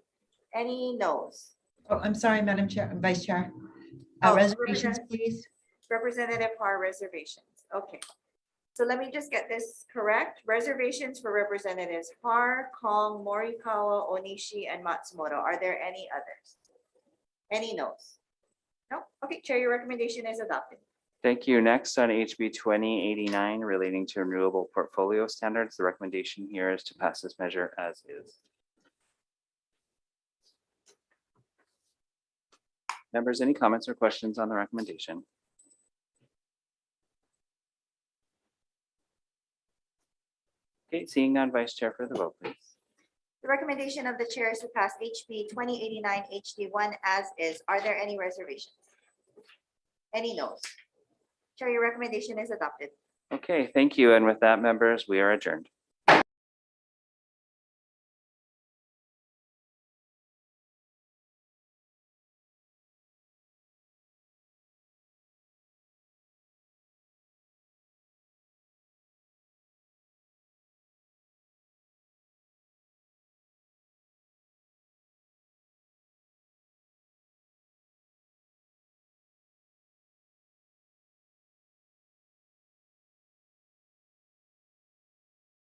Speaker 6: Any no's?
Speaker 12: Oh, I'm sorry, Madam Chair, Vice Chair. Reservations, please.
Speaker 6: Representative Har, reservations. Okay. So let me just get this correct. Reservations for Representatives Har, Kong, Morikawa, Onishi, and Matsumoto. Are there any others? Any no's? No? Okay, Chair, your recommendation is adopted.
Speaker 1: Thank you. Next on HB 2089 relating to renewable portfolio standards, the recommendation here is to pass this measure as is. Members, any comments or questions on the recommendation? Okay, seeing none, Vice Chair for the vote, please.
Speaker 6: The recommendation of the chair is to pass HB 2089 HD1 as is. Are there any reservations? Any no's? Chair, your recommendation is adopted.
Speaker 1: Okay, thank you. And with that, members, we are adjourned.